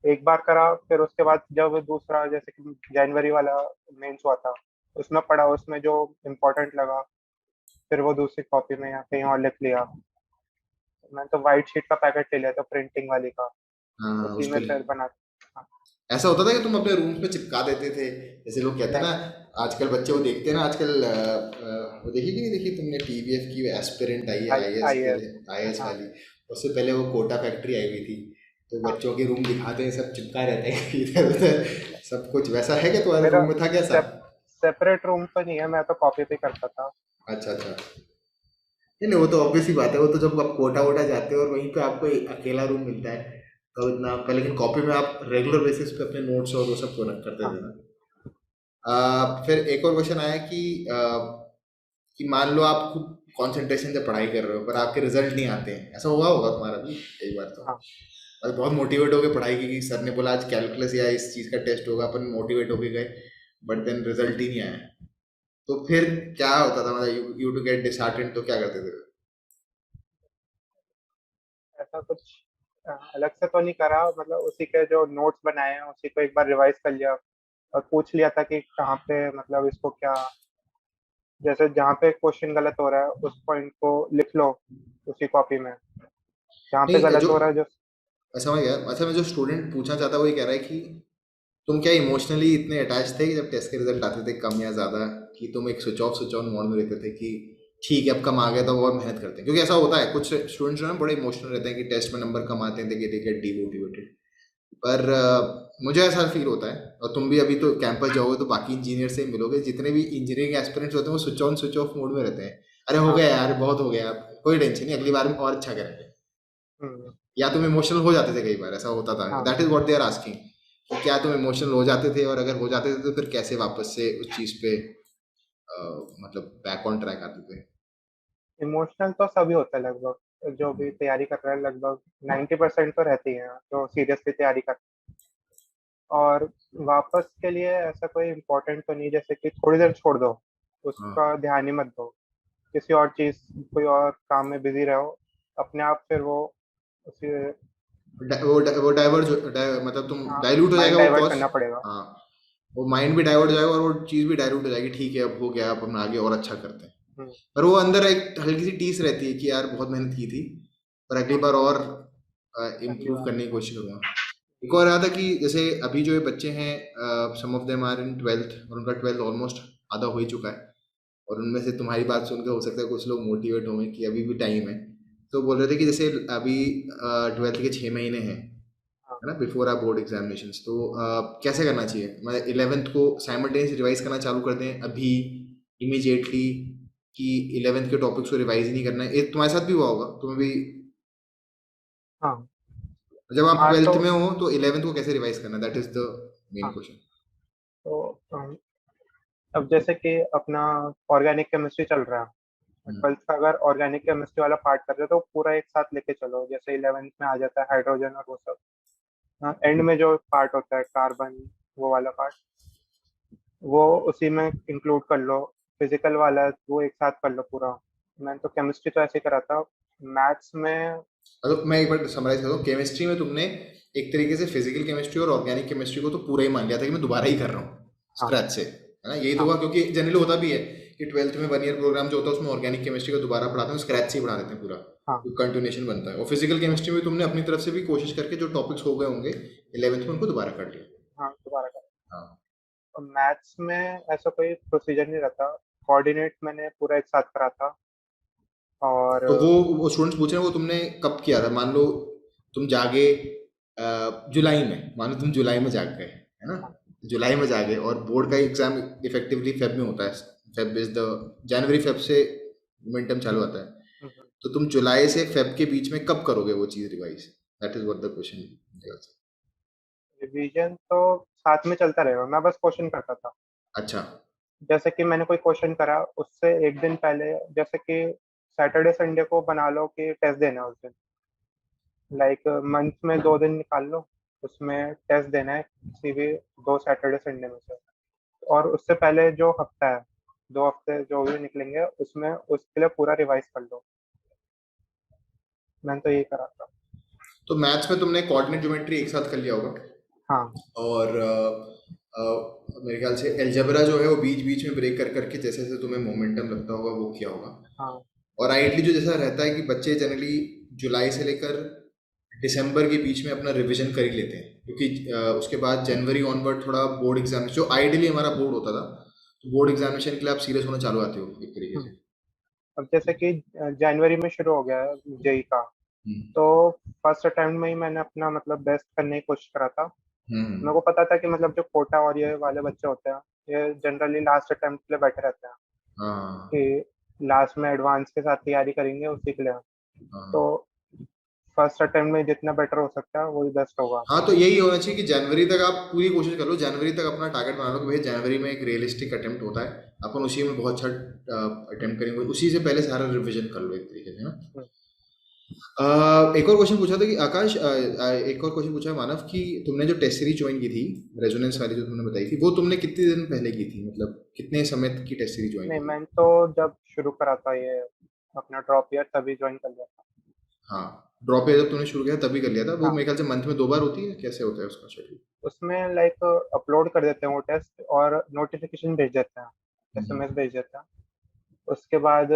एक बार करा, फिर उसके बाद जब दूसरा जैसे कि जनवरी वाला मेंस हुआ था, उसमें पढ़ा, उसमें जो इम्पोर्टेंट लगा फिर वो दूसरी कॉपी में या कहीं और लिख लिया। मैंने तो वाइट शीट का पैकेट ले लिया था प्रिंटिंग वाली का, हाँ, उसी उसको में फिर बना। हाँ, ऐसा होता था कि तुम अपने रूम पे चिपका देते थे, जैसे लोग कहते हैं नहीं। ना, आजकल बच्चे वो देखते हैं ना आजकल, वो देखी कि नहीं देखी तुमने टीवीएफ की एस्पिरेंट आई है आई आईएएस आई के एस। लिए, आईएएस हाँ वाली? उससे पहले वो कोटा फैक्ट्री आई हुई थी, तो हाँ। बच्चों के रूम दिखाते हैं, सब चिपका रहते हैं इधर उधर, सब कुछ वैसा है क्या तुम्हारे मेरा रूम में था कैसा? सेप, सेपरेट रूम तो नहीं है, मैं तो कॉपी पे करता था। अच्छा अच्छा। नहीं नहीं, वो तो ऑब्वियस ही बात है, वो तो जब आप कोटा वोटा जाते हो और वहीं पे आपको एक अकेला रूम मिलता है, तो इतना पर, लेकिन कॉपी में आप रेगुलर बेसिस पे अपने नोट्स और वो सब पूरा करते हाँ थे ना। फिर एक और क्वेश्चन आया कि मान लो आप खूब कंसंट्रेशन से पढ़ाई कर रहे हो पर आपके रिजल्ट नहीं आते हैं, ऐसा हुआ होगा तुम्हारा भी एक बार तो? हाँ। और बहुत मोटिवेट होकर पढ़ाई की कि सर ने बोला आज कैलकुलस या इस चीज़ का टेस्ट होगा, अपन मोटिवेट होके गए, बट देन रिजल्ट ही नहीं आया। तो फिर क्या होता था? मतलब यू टू गेट डिसहार्टेंड तो क्या करते थे? ऐसा कुछ अलग से तो नहीं करा, मतलब उसी के जो नोट्स बनाए हैं उसी को एक बार रिवाइज कर लिया और पूछ लिया था कि कहाँ पे मतलब इसको क्या, जैसे जहाँ पे क्वेश्चन गलत हो रहा है उस पॉइंट को लिख लो उसी कॉपी में, जहाँ पे नहीं गलत जो, हो रहा है जो। समझ गया। अच्छा, मैं जो स्टूडेंट पूछना चाहता वो ये कह रहा है कि तुम क्या इमोशनली इतने अटैच थे कि जब टेस्ट के रिजल्ट आते थे कम या ज़्यादा, कि तुम एक स्विच ऑन मोड में रहते थे कि ठीक है अब कम आ गया तो और मेहनत करते हैं? क्योंकि ऐसा होता है कुछ स्टूडेंट्स जो है ना बड़े इमोशनल रहते हैं कि टेस्ट में नंबर कम आते हैं तो गेट डीमोटिवेटेड। पर मुझे ऐसा फील होता है, और तुम भी अभी तो कैंपस जाओगे तो बाकी इंजीनियर से ही मिलोगे, जितने भी इंजीनियरिंग एस्पिरेंट्स होते हैं वो switch on switch off mode में रहते हैं। अरे हो हाँ। गया यार, बहुत हो गया, कोई टेंशन नहीं, अगली बार में और अच्छा करेंगे। हम्म, या तुम इमोशनल हो जाते थे? कई बार ऐसा होता था, हाँ। That is what they are asking, कि क्या तुम इमोशनल हो जाते थे, और अगर हो जाते थे तो फिर कैसे वापस से उस चीज पे मतलब बैक ऑन ट्रैक आते थे? इमोशनल तो सभी होता है लगभग, जो भी तैयारी कर रहा है लगभग 90% तो रहती है जो सीरियसली तैयारी कर। और वापस के लिए ऐसा कोई इम्पोर्टेंट तो नहीं, जैसे कि थोड़ी देर छोड़ दो, हाँ, उसका ध्यान ही मत दो, किसी और चीज, कोई और काम में बिजी रहो, अपने आप फिर वो उसी। वो डाइवर्ट मतलब तुम हाँ, डाइल्यूट हो माइंड जाएगा वो डाइवर्ट कॉज। करना पड़ेगा। हाँ, वो माइंड भी डाइवर्ट हो जाएगा और वो चीज़ भी डाइल्यूट हो जाएगी, ठीक है अब हो गया, अब हम आगे और अच्छा करते हैं। हम्म, पर वो अंदर एक हल्की सी टीस रहती है कि यार बहुत मेहनत की थी, पर अगली हाँ, बार और अगली इम्प्रूव बार। करने की कोशिश करूँगा। एक और रहा था कि जैसे अभी जो ये बच्चे हैं, some of them are in twelfth, और उनका ट्वेल्थ ऑलमोस्ट आधा हो ही चुका है, और उनमें से तुम्हारी बात सुनकर हो सकता है कुछ लोग मोटिवेट होंगे कि अभी भी टाइम है। तो बोल रहे थे कि जैसे अभी ट्वेल्थ के 6 महीने हैं, हाँ है ना, बिफोर आर बोर्ड एग्जामिनेशंस, तो कैसे करना चाहिए? मैं इलेवेंथ को साइमल्टेनियस रिवाइज करना चालू कर दें अभी इमीडिएटली, कि इलेवेंथ के टॉपिक्स को रिवाइज ही नहीं करना है? ये तुम्हारे साथ भी हुआ होगा, तुम्हें भी हाँ जब आप हाँ। ट्वेल्थ तो में हो तो इलेवेंथ को कैसे रिवाइज करना है, दैट इज द मेन हाँ क्वेश्चन। तो अब जैसे कि अपना ऑर्गेनिक केमिस्ट्री चल रहा है, ट्वेल्थ का अगर ऑर्गेनिक केमिस्ट्री वाला पार्ट कर रहे हो तो पूरा एक साथ लेके चलो, जैसे इलेवेंथ में आ जाता है हाइड्रोजन और वो सब। हाँ, एंड में जो पार्ट होता है कार्बन, वो वाला पार्ट वो उसी में इंक्लूड कर लो। फिजिकल वाला वो एक साथ कर लो पूरा। मैंने तो केमिस्ट्री तो ऐसे ही करा था। मैथ्स में मतलब मैं एक बार समराइज करता हूँ, केमिस्ट्री में तुमने एक तरीके से फिजिकल केमिस्ट्री और ऑर्गेनिक केमिस्ट्री को तो पूरा ही मान लिया था कि मैं दोबारा ही कर रहा हूँ हाँ स्क्रैच से, है ना? यही तो हाँ हुआ, क्योंकि जनरली होता भी है कि 12th में 1 ईयर प्रोग्राम जो होता है उसमें ऑर्गेनिक केमिस्ट्री को दोबारा पढ़ाते हैं, स्क्रैच से ही पढ़ा देते हैं पूरा, हाँ कंटिन्यूएशन बनता है। और फिजिकल केमिस्ट्री में तुमने अपनी तरफ से भी कोशिश करके जो टॉपिक्स हो गए होंगे 11th में उनको दोबारा कर लिया। हाँ, दोबारा करें। हाँ। और मैथ्स में ऐसा कोई प्रोसीजर नहीं रहता, कोऑर्डिनेट मैंने पूरा एक साथ करा था। और तो वो स्टूडेंट्स पूछ रहे हैं वो तुमने कब किया था? मान लो तुम जागे जुलाई में, मान लो तुम जुलाई में जाग गए, है ना? जुलाई में जागे और बोर्ड का एग्जाम इफेक्टिवली फेब में होता है। Feb is the January, Feb से मोमेंटम चालू होता है। तो तुम जुलाई से फेब के बीच में कब करोगे वो चीज revise? That is what the question. Revision तो साथ में चलता रहेगा, मैं बस क्वेश्चन करता था। अच्छा। जैसे कि मैंने कोई क्वेश्चन करा उससे एक दिन पहले, जैसे कि सैटरडे संडे को बना लो कि टेस्ट देना है उस दिन, लाइक मंथ में 2 दिन निकाल लो, उसमें टेस्ट देना है किसी भी 2 सैटरडे संडे में से। और उससे पहले जो हफ्ता है, 2 हफ्ते जो भी निकलेंगे उसमें उसके लिए पूरा रिवाइज कर लो। मैंने तो यही करा था। तो मैथ्स में तुमने कोऑर्डिनेट ज्योमेट्री एक साथ कर लिया होगा, हाँ और मेरे ख्याल से अलजेब्रा जो है वो बीच बीच में ब्रेक कर करके जैसे जैसे तुम्हें मोमेंटम लगता होगा वो किया होगा। हाँ और आइडली जो जैसा रहता है कि बच्चे जनरली जुलाई से लेकर दिसंबर के बीच में अपना रिवीजन कर ही लेते हैं, क्योंकि उसके बाद जनवरी ऑनवर्ड थोड़ा बोर्ड एग्जाम, जो आइडियली हमारा बोर्ड होता था, तो बोर्ड एग्जामिनेशन के लिए आप सीरियस होना चालू आते हो एक तरीके हम्म। से। अब जैसे कि जनवरी में शुरू हो गया है जेई का, हम्म। तो फर्स्ट अटेम्प्ट में ही मैंने अपना मतलब बेस्ट करने की कोशिश करा था। मेरे हम्म। को पता था कि मतलब जो कोटा और ये वाले बच्चे होते हैं, ये जनरली लास्ट अटेम्प्ट के लिए बैठे रहते हैं हाँ। कि लास्ट में एडवांस के साथ तैयारी करेंगे उसी के लिए। तो हाँ। फर्स्ट अटेम्प्ट में जितना बेटर हो सकता है वही बेस्ट होगा। हाँ, तो यही होना चाहिए कि जनवरी तक आप पूरी कोशिश कर लो, जनवरी तक अपना टारगेट बना लो कि भाई जनवरी में एक रियलिस्टिक अटेम्प्ट होता है, अपन उसी में बहुत अच्छा अटेम्प्ट करेंगे, उसी से पहले सारा रिवीजन कर लो एक तरीके से ना। हम्म, एक और क्वेश्चन पूछा था कि आकाश, एक और क्वेश्चन पूछा है मानव कि तुमने जो टेस्ट सीरीज ज्वाइन की थी, रेजोनेंस वाली जो तुमने बताई थी, वो तुमने कितने दिन पहले की थी? मतलब कितने समय की टेस्ट सीरीज ज्वाइन नहीं, की थी? मैंने तो जब शुरू करा था ये अपना ड्रॉप ईयर तभी ज्वाइन कर लिया था। हाँ, ड्रॉप ईयर जब तुमने शुरू किया तभी कर लिया था। वो हाँ, मेरे ख्याल से मंथ में 2 बार होती है, कैसे होता है उसका शेड्यूल? उसमें लाइक अपलोड कर देते हैं वो टेस्ट और नोटिफिकेशन भेज देते हैं, एसएमएस भेज देते हैं। उसके बाद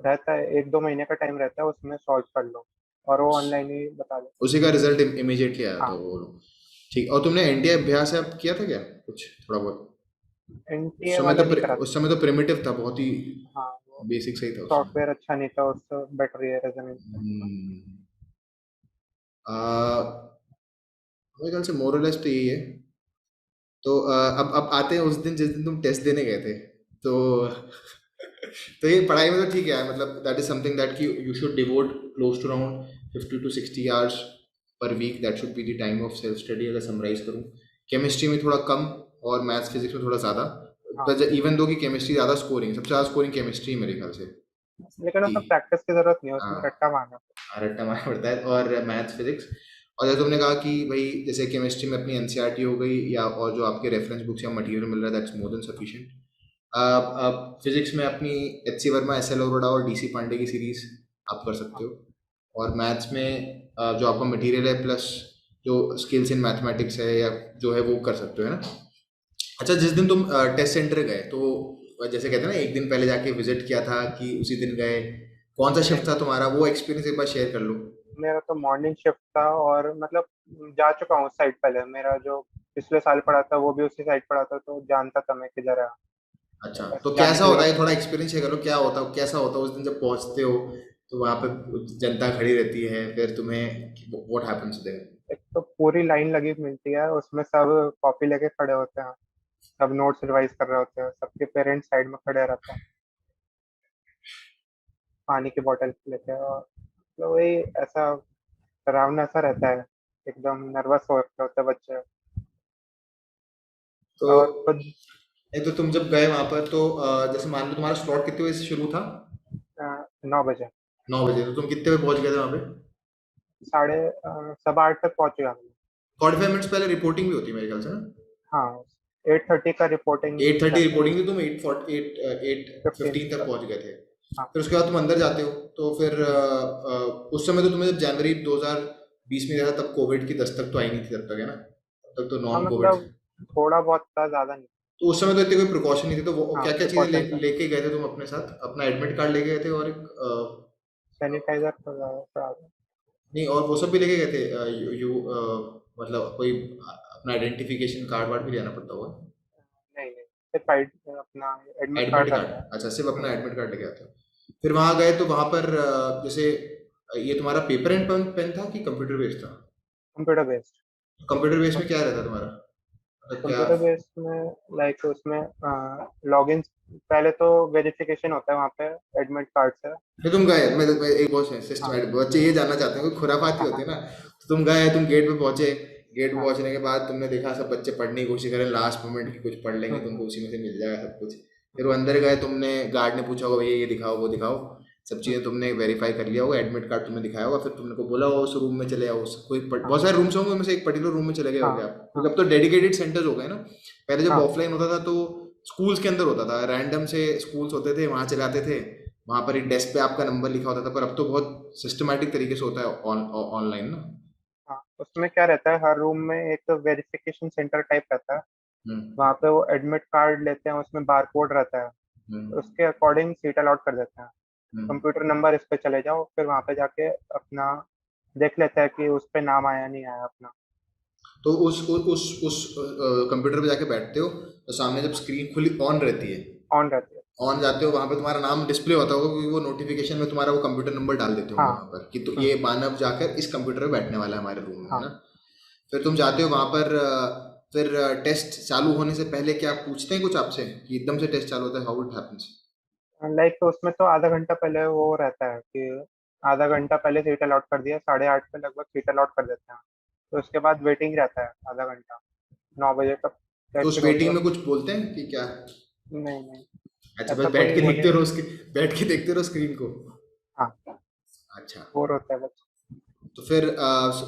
रहता है 1-2 महीने का टाइम रहता है, उसमें सॉल्व कर लो और वो ऑनलाइन ही बता देते उसी का रिजल्ट इमीडिएटली आया हैं। था हाँ, वो लोग। ठीक। और तुमने एनटीए अभ्यास ऐप किया था क्या कुछ थोड़ा बहुत? एनटीए वाला नहीं करा था। उस समय तो प्रिमिटिव था, बहुत ही हाँ, वो बेसिक सही था उसमें। सॉफ्टवेयर अच्छा नहीं था, उससे बेटर ये रेजोनेंस था। हम्म। मेरे ख्याल से मोरलेस तो यही है। तो अब आते हैं उस दिन जिस दिन तुम टेस्ट देने गए थे। तो तो ये पढ़ाई में तो ठीक है, मतलब दैट इज समथिंग दैट कि you should devote close to around 50 to 60 hours per week, that should be the time of self study, अगर समराइज करूँ। केमिस्ट्री में थोड़ा कम और मैथ्स फिजिक्स में थोड़ा ज़्यादा, हाँ, पर इवन दो कि केमिस्ट्री ज़्यादा स्कोरिंग, सबसे ज़्यादा स्कोरिंग केमिस्ट्री मेरे ख्याल से लेकिन थी। उसमें प्रैक्टिस की जरूरत नहीं है, उसमें हाँ, रट्टा मारना। रट्टा मारना पड़ता है, और मैथ्स फिजिक्स। और जैसे तुमने कहा कि भाई जैसे केमिस्ट्री में अपनी एनसीईआरटी हो गई, या और जो आपके रेफरेंस बुक्स या मटेरियल मिल रहा है, दैट्स मोर देन सफिशिएंट। अब फिजिक्स में अपनी H C Verma, S L Arora और डी सी पांडे की सीरीज आप कर सकते हाँ हो। और मैथ्स में जो आपका मटेरियल है प्लस जो स्किल्स इन मैथमेटिक्स है या जो है वो कर सकते हो, है ना? अच्छा, जिस दिन तुम टेस्ट सेंटर गए तो जैसे कहते हैं ना एक दिन पहले जाके विजिट किया था कि उसी दिन गए, कौन सा नहीं, शिफ्ट था तुम्हारा? वो एक्सपीरियंस एक बार शेयर कर लो। मेरा तो मॉर्निंग शिफ्ट था और मतलब जा चुका हूँ उस साइड पहले, मेरा जो पिछले साल पढ़ा था वो भी उसी साइड पढ़ा था, तो जानता था मैं किधर है। अच्छा, तो तो ऐसे जाने कैसा की होता जरूरत है, थोड़ा एक्सपीरियंस शेयर करो, क्या होता कैसा होता है उस दिन जब पहुंचते हो तो वहां पे जनता खड़ी रहती है, फिर तुम्हें व्हाट हैपेंस देयर? नहीं। एक तो पूरी लाइन लगी मिलती है, उसमें सब कॉपी लेके खड़े होते हैं, सब नोट्स रिवाइज कर रहे होते हैं, सबके पेरेंट्स साइड में खड़े रहते हैं पानी की बोतल लेके। और तो वही ऐसा डरावना सा रहता है, एकदम नर्वस हो रखे होते हैं बच्चे। तो और खुद नहीं, तो तुम जब गए वहां पर तो जैसे मान लो तुम्हारा स्लॉट कितने बजे से शुरू था? 9 बजे, 9 बजे, तो तुम कितने बजे पहुंच गए थे वहां पे? साढ़े 7-8 तक पहुंच गया मैं। 45 मिनट्स पहले रिपोर्टिंग भी होती है मेरे ख्याल से ना? हाँ, 8:30 का रिपोर्टिंग 8:30 रहता है। रिपोर्टिंग थी, तुम 8:15 तक 15 पहुंच गए थे। हाँ फिर उसके बाद तुम अंदर जाते हो तो फिर उस समय तो तुम्हें जब जनवरी 2000 20 में गया था तब कोविड की दस्तक तो आई नहीं थी तब तक, है ना? तब तक तो हाँ नॉन कोविड मतलब थोड़ा बहुत था, ज़्यादा नहीं। तो उस समय तो इतनी कोई प्रिकॉशन नहीं थी, तो वो हाँ क्या क्या चीजें प्रिकॉशन था। लेके गए थे तुम अपने साथ? अपना एडमिट कार्ड लेके गए थे और एक सैनिटाइजर तो ज़्यादा था। नहीं, और वो सब भी लेके गए थे? मतलब कोई अपना आइडेंटिफिकेशन कार्ड वार्ड भी लेना पड़ता होगा? नहीं नहीं, सिर्फ अपना एडमिट एडमिट कार्ड रहता है। कार्ड, अच्छा, सिर्फ अपना हम्म, एडमिट कार्ड लेके आते हो। फिर वहां गए तो वहां पर जैसे ये तुम्हारा पेपर एंड पेन था कि कंप्यूटर बेस्ड था? Computer based. कंप्यूटर बेस्ड में क्या रहता तुम्हारा, मतलब क्या? कंप्यूटर बेस्ड में लाइक उसमें लॉगिन, पहले तो वेरिफिकेशन होता है वहाँ पे एडमिट कार्ड से। नहीं, तुम गए, मैं एक बहुत हाँ सिस्टमैटिक, बच्चे ये जानना चाहते हैं, कोई खुराफाती हाँ होती हाँ है ना। तो तुम गए, तुम गेट पे पहुंचे, गेट पे हाँ। पहुंचने के बाद तुमने देखा सब बच्चे पढ़ने की कोशिश करें, लास्ट मोमेंट की कुछ पढ़ लेंगे, हम्म, तुमको उसी में से मिल जाएगा सब कुछ। फिर वो अंदर गए, तुमने गार्ड ने पूछा होगा भैया ये दिखाओ वो दिखाओ, सब हम्म, चीज़ें तुमने वेरीफाई कर लिया होगा, एडमिट कार्ड तुमने दिखाया होगा, फिर तुमने को बोला होगा उस रूम में चले जाओ, हाँ बहुत सारे रूम्स होंगे, उनमें से एक पर्टिकुलर रूम में चले गए हाँ होगे आप, हाँ क्योंकि अब तो डेडिकेटेड सेंटर्स हो गए ना। पहले जब हाँ ऑफलाइन होता था तो स्कूल्स के अंदर होता था, रैंडम से स्कूल्स होते थे, वहाँ चलाते थे, वहाँ पर एक डेस्क पे आपका नंबर लिखा होता था, पर अब तो बहुत सिस्टमैटिक तरीके से होता है ऑनलाइन ना। हाँ। उसमें क्या रहता है, हर रूम में एक वेरिफिकेशन सेंटर टाइप रहता है। हम्म। वहाँ पे वो एडमिट कार्ड लेते हैं, उसमें बार कोड रहता है। हम्म। उसके अकॉर्डिंग सीट अलॉट कर देते हैं। हम्म। कंप्यूटर नंबर इस पे चले जाओ, फिर वहाँ पे जाके अपना देख लेता है कि उस पे नाम आया नहीं आया अपना। तो उस कंप्यूटर पे जाके बैठते हो, तो सामने जब स्क्रीन खुली ऑन रहती है, ऑन रहती है। ऑन जाते हो, वहाँ पे तुम्हारा नाम डिस्प्ले होता होगा, क्योंकि वो नोटिफिकेशन में तुम्हारा वो कंप्यूटर नंबर डाल देते होंगे हाँ। वहाँ पर कि तो हम्म, ये मानव जाकर इस कंप्यूटर पे बैठने वाला है हमारे रूम में, है हाँ। ना? फिर तुम जाते हो वहाँ पर, फिर टेस्ट चालू होने से पहले क्या पूछते हैं कुछ आपसे, कि एकदम से टेस्ट चालू होता है, हाउ इट हैपेंस? लाइक तो उसमें तो आधा घंटा पहले वो रहता है कि आधा घंटा पहले सीट अलॉट कर दिया, 8:30 पे लगभग सीट अलॉट कर देते हैं। तो उसके बाद वेटिंग रहता है आधा घंटा, 9 बजे तक तो टेस्ट उस शुरू हो वेटिंग जाएगा। में कुछ बोलते हैं कि क्या? नहीं नहीं, अच्छा, बस ऐसा कोई वो नहीं। बैठ के देखते रहो स्क्रीन को। हाँ, अच्छा। बोर होता है बस। तो फिर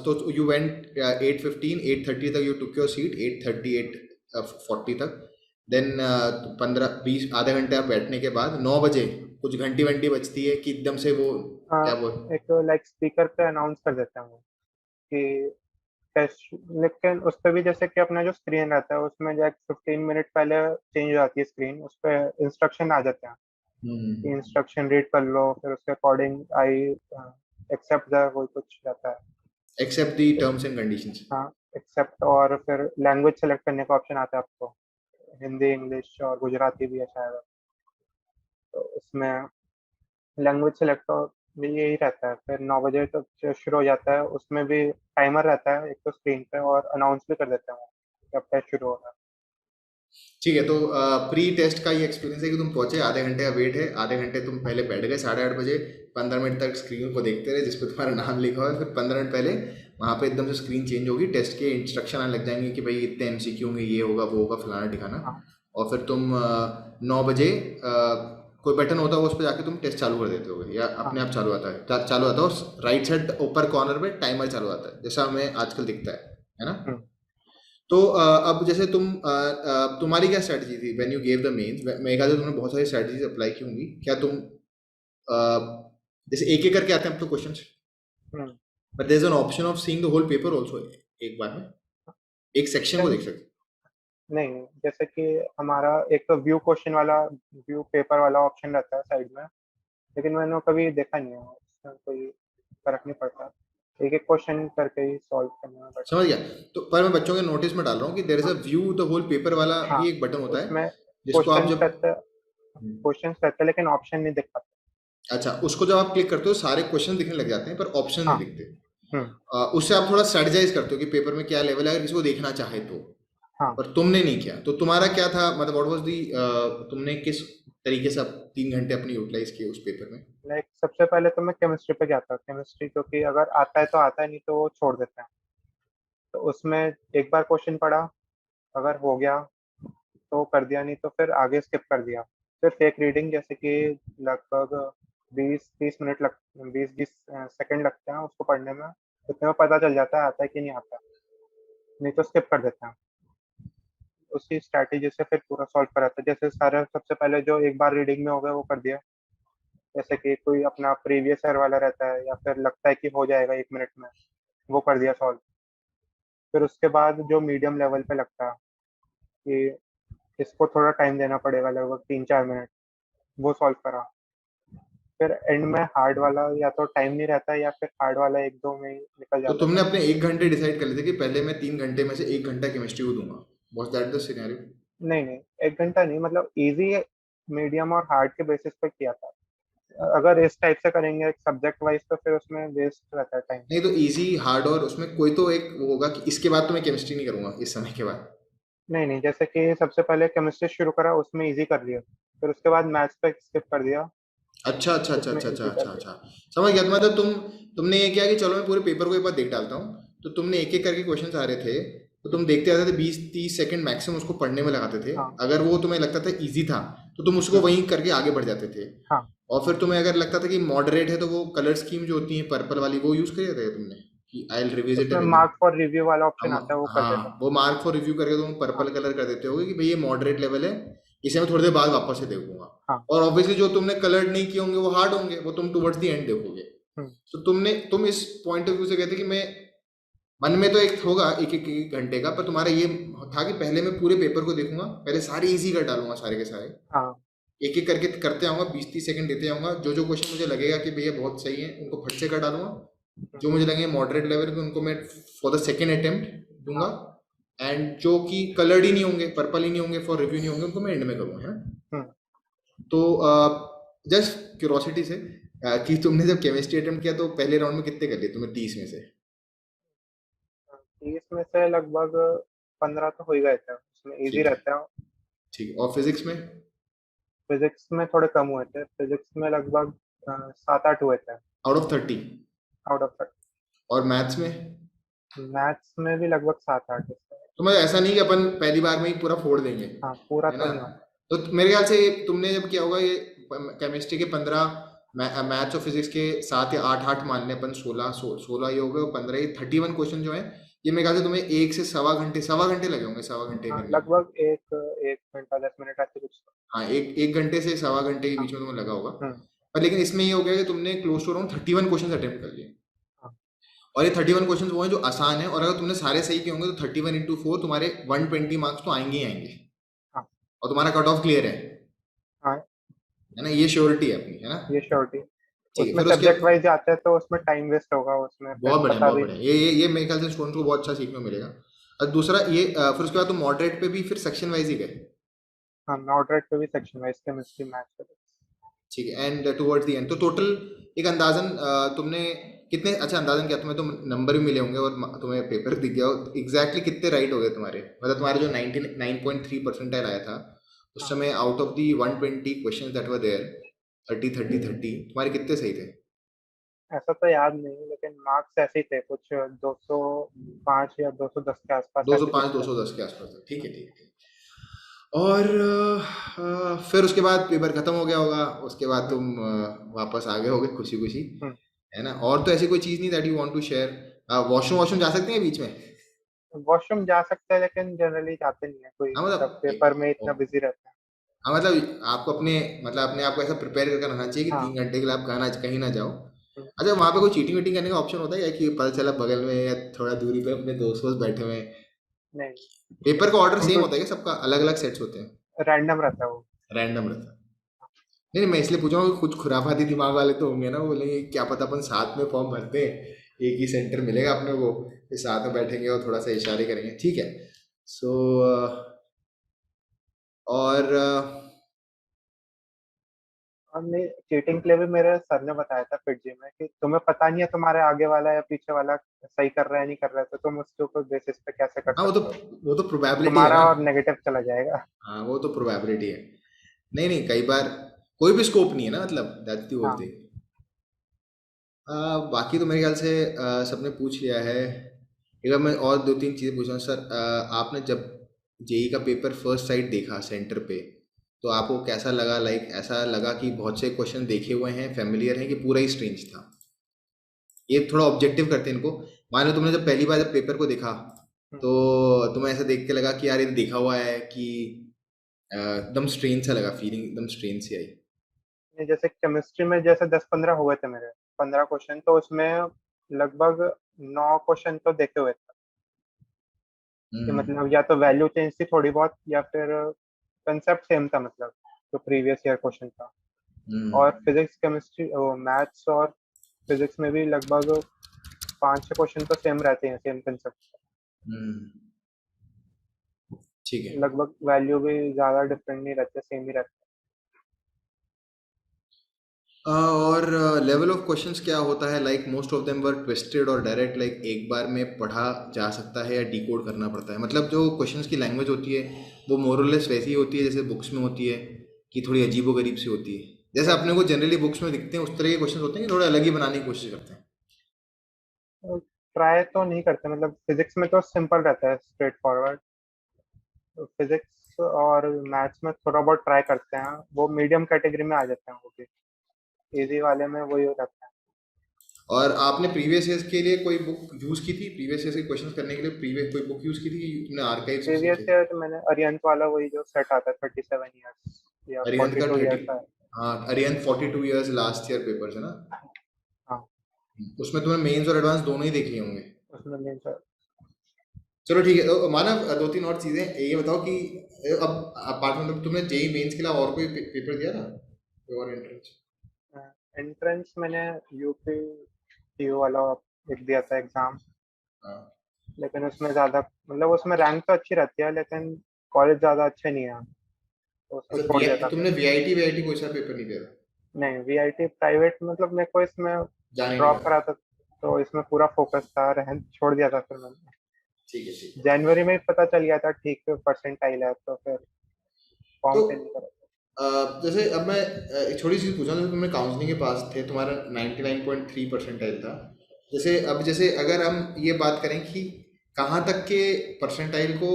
तो यू वेंट 8:15, 8:30 तक यू टुक योर सीट, 8:30, 8:40 तक, देन 15-20 आधे घंटे आप बैठने के बाद 9 बजे कुछ घंटी वंटी बजती है कि एकदम से वो क्या बोल? एक लाइक स्पीकर पे अनाउंस कर देते हैं वो कि टेस्ट। लेकिन उस पे भी जैसे कि अपना जो स्क्रीन रहता है उसमें जो 15 मिनट पहले चेंज हो जाती है स्क्रीन, उस पे इंस्ट्रक्शन आ जाते हैं कि हम्म। इंस्ट्रक्शन रीड कर लो, फिर उसके अकॉर्डिंग आई एक्सेप्ट द कोई कुछ रहता है। Except the terms and conditions. हाँ एक्सेप्ट, और फिर लैंग्वेज सेलेक्ट करने का ऑप्शन आता है आपको, हिंदी इंग्लिश और गुजराती भी है शायद। तो उसमें लैंग्वेज सेलेक्ट भी यही रहता है। फिर 9 बजे तक जो शुरू हो जाता है, उसमें भी टाइमर रहता है एक तो स्क्रीन पे, और अनाउंस भी कर देते हैं वो कि अब टेस्ट शुरू हो रहा है। ठीक है, तो प्री टेस्ट का ये एक्सपीरियंस है कि तुम पहुंचे, आधे घंटे का वेट है, आधे घंटे तुम पहले बैठ गए 8:30 बजे, 15 मिनट तक स्क्रीन को देखते रहे जिस पे तुम्हारा नाम लिखा हुआ है, फिर 15 मिनट पहले वहाँ पे एकदम से स्क्रीन चेंज होगी, टेस्ट के इंस्ट्रक्शन आने लग जाएंगे कि भाई इतने एमसीक्यू होंगे, ये होगा वो होगा फलाना ठिकाना, हाँ और फिर तुम 9 बजे कोई बटन होता है उस पर जाके तुम टेस्ट चालू कर देते होगे, या हाँ। अपने आप चालू आता है, चालू आता है, और राइट साइड ऊपर कॉर्नर पे टाइमर चालू आता है जैसा हमें आजकल दिखता है ना? हम्म, तो अब जैसे तुम्हारी क्या स्ट्रेटजी थी when you gave the mains? मेरे ख्याल से तुमने बहुत सारी स्ट्रेटजीज अप्लाई की होंगी, क्या तुम अ, जैसे एक एक करके आते हैं अब तो questions, hmm. But there is an option of seeing the whole paper also, एक बार में एक सेक्शन को नहीं देख सकते नहीं, जैसे कि हमारा एक तो व्यू क्वेश्चन वाला, व्यू पेपर वाला ऑप्शन रहता है साइड में, लेकिन मैंने वो कभी देखा नहीं है, उसमें कोई फर्क नहीं पड़ता। एक एक क्वेश्चन करके ही सॉल्व करना है हो। बट। समझ गया। तो पर मैं बच्चों के नोटिस में डाल रहा हूँ कि देयर इज अ हाँ व्यू द होल पेपर वाला हाँ, भी एक बटन होता उसमें है, जिसको आप क्वेश्चन जब रहते क्वेश्चन रहते हैं लेकिन ऑप्शन नहीं दिख पाते। अच्छा, उसको जब आप क्लिक करते हो सारे क्वेश्चन दिखने लग जाते हैं पर ऑप्शन नहीं हाँ। दिखते। हम्म। उससे आप थोड़ा स्ट्रेटजाइज करते हो कि पेपर में क्या लेवल है अगर किसी को देखना चाहे तो, हाँ पर तुमने नहीं किया, तो तुम्हारा क्या था, मतलब व्हाट वाज दी, तुमने किस तरीके से 3 घंटे अपनी यूटिलाइज किए उस पेपर में? लाइक सबसे पहले तो मैं केमिस्ट्री पे गया था। केमिस्ट्री क्योंकि अगर आता है तो आता है, नहीं तो वो छोड़ देते हैं। तो उसमें एक बार क्वेश्चन पढ़ा, अगर हो गया तो कर दिया, नहीं तो फिर आगे स्किप कर दिया। फिर फेक रीडिंग जैसे कि लगभग 20-30 मिनट लग 20-20 सेकंड लगते हैं उसको पढ़ने में। उतने में पता चल जाता है आता है कि नहीं आता, नहीं तो स्किप कर देते हैं। उसी स्ट्रैटेजी से फिर पूरा सॉल्व करा था। जैसे सारे सबसे पहले जो एक बार रीडिंग में हो गया वो कर दिया। जैसे कि कोई अपना प्रीवियस ईयर वाला रहता है या फिर लगता है कि हो जाएगा 1 मिनट में, वो कर दिया सॉल्व। फिर उसके बाद जो मीडियम लेवल पे लगता है कि इसको थोड़ा टाइम देना पड़ेगा, लगभग 3-4 मिनट, वो सॉल्व करा। फिर एंड में हार्ड वाला या तो टाइम नहीं रहता या फिर हार्ड वाला 1-2 में ही निकल तो जाता तुमने था। अपने 1 घंटे डिसाइड कर लिए थे कि पहले मैं 3 घंटे में से 1 घंटा केमिस्ट्री को दूंगा। Was that the scenario? नहीं, नहीं, 1 घंटा नहीं, मतलब ईज़ी, मीडियम और हार्ड के बेसिस पे किया था। अगर इस टाइप से करेंगे सब्जेक्ट वाइज़ तो फिर उसमें वेस्ट रहता है टाइम। नहीं तो इजी हार्ड और उसमें कोई तो एक वो होगा कि इसके बाद तो मैं केमिस्ट्री नहीं करूंगा इस समय के बाद। नहीं, नहीं, जैसे कि सबसे पहले केमिस्ट्री शुरू करा, उसमें ईज़ी कर लिया। फिर उसके बाद मैथ्स पे स्किप कर दिया, अच्छा अच्छा अच्छा उसमें अच्छा अच्छा ईज़ी कर अच्छा लिया। अच्छा, समझ गया। तो मतलब तुमने ये किया कि चलो मैं पूरे पेपर को एक बार देख डालता हूँ, तो तुमने एक एक करके क्वेश्चन आ रहे थे तो हुँ, तुम देखते आते थे, 20-30 सेकंड मैक्सिमम उसको पढ़ने में लगाते थे। हाँ, अगर वो तुम्हें लगता था इजी था तो तुम उसको हुँ, वहीं करके आगे बढ़ जाते थे। हाँ, और फिर तुम्हें अगर लगता था कि मॉडरेट है तो वो कलर स्कीम जो होती है पर्पल वाली वो यूज कर थे तुमने कि आई विल रिविज इट उसमें अगेन। मार्क फॉर रिव्यू वाला ऑप्शन हम आता है, वो कर देता हाँ, था। वो मार्क फॉर रिव्यू करके तुम हाँ, पर्पल कलर कर देते होगे कि भाई ये मॉडरेट लेवल है, इसे मैं थोड़ी देर बाद वापस से देखूंगा। हाँ, और ऑब्वियसली जो तुमने कलर्ड नहीं किए होंगे वो हार्ड होंगे, वो तुम टुवर्ड्स द एंड देखोगे। हुँ, तो तुम इस पॉइंट ऑफ व्यू से कहते कि मैं मन में तो एक होगा एक घंटे का, पर तुम्हारा ये था कि पहले मैं पूरे पेपर को देखूंगा, पहले सारे इजी कर डालूंगा सारे के सारे, हाँ, एक एक करके करते आऊंगा, 20-30 सेकंड देते आऊंगा, जो जो क्वेश्चन मुझे लगेगा कि भैया बहुत सही है उनको फट से कर डालूंगा, हुँ, जो मुझे लगेंगे मॉडरेट लेवल के उनको मैं फॉर द सेकेंड अटेम्प्ट दूंगा, हाँ, एंड जो कि कलर्ड ही नहीं होंगे, पर्पल ही नहीं होंगे, फॉर रिव्यू नहीं होंगे, उनको मैं एंड में करूँगा, है ना? हुँ। तो जस्ट क्यूरोसिटी से कि तुमने जब केमिस्ट्री अटेम्प्ट किया तो पहले राउंड में कितने कर लिए तुम्हें 30 में से? 30 में से लगभग 15 तो हो ही गए थे, उसमें ईज़ी ठीक है, रहता है। ठीक है। और फिजिक्स में? फिज़िक्स में थोड़े कम हुए थे, फिज़िक्स में लगभग 7-8 हुए थे आउट ऑफ 30? Out of 30। और मैथ्स में? मैथ्स में भी लगभग 7-8 ऐसे। तो मैं ऐसा नहीं कि अपन पहली बार में ही पूरा फोड़ देंगे, हाँ, पूरा है तो ना? नहीं होता। तो मेरे ख्याल से तुमने जब किया होगा ये केमिस्ट्री के 15, मैथ्स और फिजिक्स के 7 या 8, 8 मान लें अपन, 16 ये हो गए, और 15 ये 31 क्वेश्चन जो है, ये मेरे ख्याल से तुम्हें 1 से सवा घंटे लगे होंगे, सवा घंटे हाँ, करने में। लगभग 1 घंटा 10 मिनट ऐसे कुछ तो। हाँ, एक घंटे से सवा घंटे के हाँ, बीच में तुम्हें लगा होगा। हुँ, पर लेकिन इसमें ये हो गया कि तुमने close to around 31 question attempt कर लिए। हाँ, और ये 31 क्वेश्चन वो हैं जो आसान है, और अगर तुमने सारे सही किए होंगे तो 31 into 4 तुम्हारे 120 मार्क्स तो आएंगे ही आएंगे, हाँ, और तुम्हारा कट ऑफ क्लियर हाँ, है ना? ये श्योरिटी है अपनी, है ना? ये श्योरिटी। ठीक है, उसमें फिर उसके सब्जेक्ट वाइज़ जाते हैं तो उसमें टाइम वेस्ट होगा, उसमें फिर बहुत बढ़िया, पता बहुत भी बढ़िया। नहीं। ये मेरे ख्याल से स्टूडेंट को बहुत अच्छा सीखने को मिलेगा। और दूसरा ये फिर उसके बाद तो मॉडरेट पे भी फिर सेक्शन वाइज ही गए? हाँ, मॉडरेट पे भी section wise chemistry, maths, physics. ठीक है, एंड टुवर्ड्स द एंड तो टोटल एक अंदाजन तुमने कितने, अच्छा अंदाजन क्या, तुम्हें तो नंबर भी मिले होंगे और तुम्हें पेपर दिख गया हो, एग्जैक्टली कितने राइट हो गए तुम्हारे? मतलब तुम्हारे जो 99.3 परसेंटाइल आया था उस हाँ, समय, out of the 120 question that were there, 30 30 30, तुम्हारे कितने सही थे? ऐसा तो याद नहीं, लेकिन मार्क्स ऐसे ही थे, कुछ 205 या 210 के आसपास दो सौ ऐसे कुछ पाँच दो थे। सौ दस के आसपास था, ठीक है, ठीक है, ठीक है। और फिर उसके बाद पेपर खत्म हो गया होगा, उसके बाद हुँ, तुम वापस आ गए होगे खुशी खुशी, हुँ। है ना? और तो ऐसी कोई चीज़ नहीं that you want to share? Washroom washroom जा सकते हैं बीच में? वॉशरूम जा सकते हैं लेकिन जनरली जाते नहीं है कोई, हाँ मतलब मतलब पेपर में इतना बिज़ी रहते हैं। हाँ मतलब आपको अपने, मतलब अपने आप को ऐसा प्रिपेयर करके रहना चाहिए कि हाँ, 3 घंटे के लिए आप कहीं ना जाओ। हुँ, अच्छा, वहाँ पे कोई चीटिंग वीटिंग करने का ऑप्शन होता है या कि पता चला बगल में या थोड़ा दूरी पे अपने दोस्त वोस्त बैठे हुए हैं? नहीं, पेपर का ऑर्डर हम सेम तो होता है क्या सबका, अलग अलग सेट्स होते हैं? रैंडम रहता है वो। रैंडम रहता है? नहीं नहीं, मैं इसलिए पूछ रहा हूँ कि कुछ खुराफाती दिमाग वाले तो होंगे ना, वो बोलेंगे क्या पता अपन साथ में फॉर्म भरते हैं, एक ही सेंटर मिलेगा अपने को, फिर साथ में बैठेंगे और थोड़ा सा इशारे करेंगे, ठीक है। सो और और नहीं, चीटिंग के लिए भी मेरे सर ने बताया था फिटजी में कि तुम्हें पता नहीं है तुम्हारे आगे वाला या पीछे वाला सही कर रहा है, नहीं कर रहा है, तो तुम उसके ऊपर बेसिस पे कैसे कर हाँ, सकते हो? वो तो प्रोबेबिलिटी है तुम्हारा ना। और नेगेटिव चला जाएगा। हाँ, वो तो प्रोबेबिलिटी है। नहीं नहीं, कई बार कोई भी स्कोप नहीं है ना, मतलब दैट्स दी होल हाँ, थिंग। बाकी तो मेरे ख्याल से सबने पूछ लिया है। एक बार मैं और 2-3 चीज़ें पूछ रहा हूँ सर, आपने जब जेई का पेपर फर्स्ट साइड देखा सेंटर पे, तो आपको कैसा लगा? लाइक ऐसा लगा कि बहुत से क्वेश्चन देखे हुए हैं, फेमिलियर हैं, कि पूरा ही स्ट्रेंज था? ये थोड़ा ऑब्जेक्टिव करते हैं इनको। मान लो तुमने जब पहली बार जब पेपर को देखा हुँ। तो तुम्हें ऐसा देख के लगा कि यार ये देखा हुआ है, कि एकदम स्ट्रेंज सा लगा, फीलिंग एकदम स्ट्रेंज सी आई? नहीं, जैसे केमिस्ट्री में जैसे 10-15 हुए थे मेरे, 15 क्वेश्चन, तो उसमें लगभग 9 क्वेश्चन तो देखे हुए थे कि हम्म मतलब या तो वैल्यू चेंज थी थोड़ी बहुत या फिर कंसेप्ट सेम था, मतलब जो प्रीवियस ईयर क्वेश्चन था। हम्म और फिजिक्स केमिस्ट्री मैथ्स और फिजिक्स में भी लगभग 5-6 क्वेश्चन तो सेम रहते हैं, सेम कंसेप्ट। हम्म ठीक है। लगभग वैल्यू भी ज़्यादा डिफरेंट नहीं रहते, सेम ही रहते और लेवल ऑफ क्वेश्चंस क्या होता है, like most of them were twisted और डायरेक्ट, लाइक एक बार में पढ़ा जा सकता है या डिकोड करना पड़ता है? मतलब जो क्वेश्चंस की लैंग्वेज होती है वो मोरलेस वैसी ही होती है जैसे बुक्स में होती है, कि थोड़ी अजीबो गरीब सी होती है जैसे हैं। अपने को जनरली बुक्स में दिखते हैं उस तरह के क्वेश्चन होते हैं कि थोड़ा अलग ही बनाने की कोशिश करते हैं? ट्राई तो नहीं करते, मतलब फिजिक्स में तो सिंपल रहता है, स्ट्रेट फॉरवर्ड। फिजिक्स और मैथ्स में थोड़ा बहुत ट्राई करते हैं, वो मीडियम कैटेगरी में आ जाते हैं वो भी। इजी वाले में वही रहता है। और आपने प्रीवियस ईयर्स के लिए कोई बुक यूज़ की थी, प्रीवियस ईयर के क्वेश्चन करने के लिए प्रीवियस कोई बुक यूज़ की थी कि तुमने आर्काइव से प्रीवियस सीखे? ईयर मैंने अरिहंत वाला, वही जो सेट आता है 37 ईयर्स या अरिहंत फोर्टी का टू 30, ईयर्स का है। हाँ Arihant 42 years last year papers है ना? हाँ, उसमें तुम्हें मेंस और एडवांस दोनों ही देख लिए होंगे। उसमें मेन सर। चलो ठीक है, तो मानव दो तीन और चीज़ें ये बताओ कि अब अपार्ट फ्रॉम तुमने जेई मेंस के अलावा और कोई पेपर दिया था, कोई और एंट्रेंस? एंट्रेंस मैंने यूपी टीयू वाला एक दिया था एग्जाम, हाँ। लेकिन उसमें ज़्यादा, मतलब उसमें रैंक तो अच्छी रहती है लेकिन कॉलेज ज़्यादा अच्छे नहीं है, तो उसको अच्छा छोड़ दिया था फिर। तुमने वीआईटी कोई सा पेपर नहीं दिया था? नहीं, वीआईटी प्राइवेट, मतलब मेरे को इसमें जाने नहीं ड्रॉप लगा? करा था, तो इसमें पूरा फोकस था, रहन छोड़ दिया था फिर मैंने। ठीक है ठीक है। जनवरी में ही पता चल गया था ठीक परसेंटाइल है, तो फिर तो फॉर्म फिल नहीं करा। जैसे अब मैं एक छोटी सी पूछा, जैसे तुमने काउंसलिंग के पास थे, तुम्हारा 99.3 परसेंटाइल था। जैसे अब जैसे अगर हम ये बात करें कि कहाँ तक के परसेंटाइल को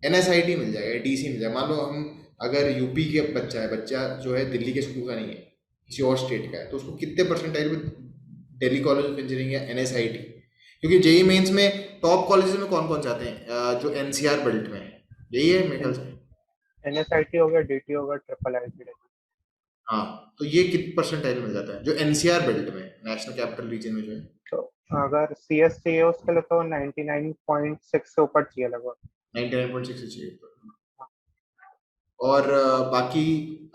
एनएसआईटी मिल जाएगा, डीसी मिल जाएगा, मान लो हम अगर यूपी के बच्चा है, बच्चा जो है दिल्ली के स्कूल का नहीं है, किसी और स्टेट का है, तो उसको कितने परसेंटाइल पे दिल्ली कॉलेज ऑफ इंजीनियरिंग या एनएसआईटी? क्योंकि जेई मेंस में टॉप कॉलेजेस में कौन कौन जाते हैं, जो एनसीआर बेल्ट में है, यही है मेरे ख्याल से। एनएसआईटी हो गया, डीटी हो गया, ट्रिपल आईटी। हाँ, तो ये कित परसेंटाइल मिल जाता है जो एनसीआर बेल्ट में, नेशनल कैपिटल रीजन में जो है? तो अगर सीएस चाहिए उसके लिए तो 99.6 से ऊपर चाहिए लगभग। 99.6 चाहिए। और बाकी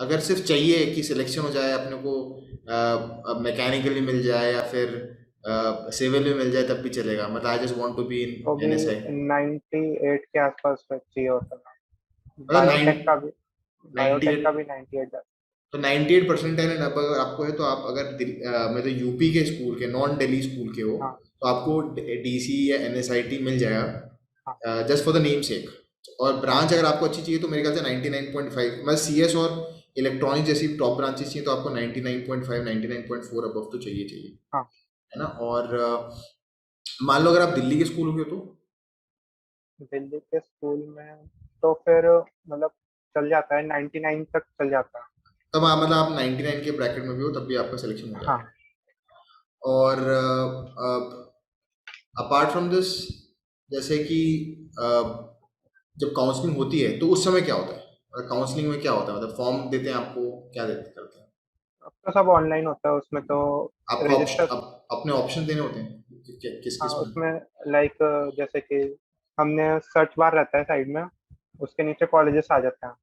अगर सिर्फ चाहिए कि सिलेक्शन हो जाए अपने को, मैकेनिकल भी मिल जाए या फिर सिविल भी मिल जाए तब भी चलेगा, मतलब I just want to be तो इन भी एनएसआई? 98 के आसपास तो चाहिए होता है। मतलब नाइन नाइन्टी बायोटेक एट का भी 98 जाता तो 98 परसेंटाइल अगर आपको है तो आप अगर मतलब यूपी के स्कूल के, नॉन दिल्ली स्कूल के हो, है। हाँ, तो आपको डीसी या एनएसआईटी मिल हाँ, जाएगा जस्ट फॉर द नेम सेक। और हाँ, ब्रांच अगर आपको अच्छी चाहिए तो मेरे ख्याल से 99.5, मतलब सीएस और इलेक्ट्रॉनिक जैसी टॉप ब्रांचेस चाहिए तो आपको 99.5 99.4 अबव तो चाहिए चाहिए, हाँ। है ना? और मान लो अगर आप दिल्ली के स्कूल हो तो दिल्ली के स्कूल में तो फिर मतलब चल जाता है, 99 तक चल जाता है। तब आप मतलब आप 99 के ब्रैकेट में भी हो तब भी आपका सिलेक्शन हो हाँ, जाएगा। और अपार्ट फ्रॉम दिस, जैसे कि अ, जब काउंसलिंग होती है तो उस समय क्या होता है, मतलब काउंसलिंग में क्या होता है, मतलब फॉर्म देते हैं आपको, क्या देते करते हैं? अब तो सब ऑनलाइन होता है, उसमें तो आपको रजिस्टर। अपने ऑप्शन देने होते हैं किस हाँ, किस में? उसमें लाइक जैसे कि हमने सर्च बार रहता है साइड में, उसके नीचे कॉलेजेस आ जाते हैं,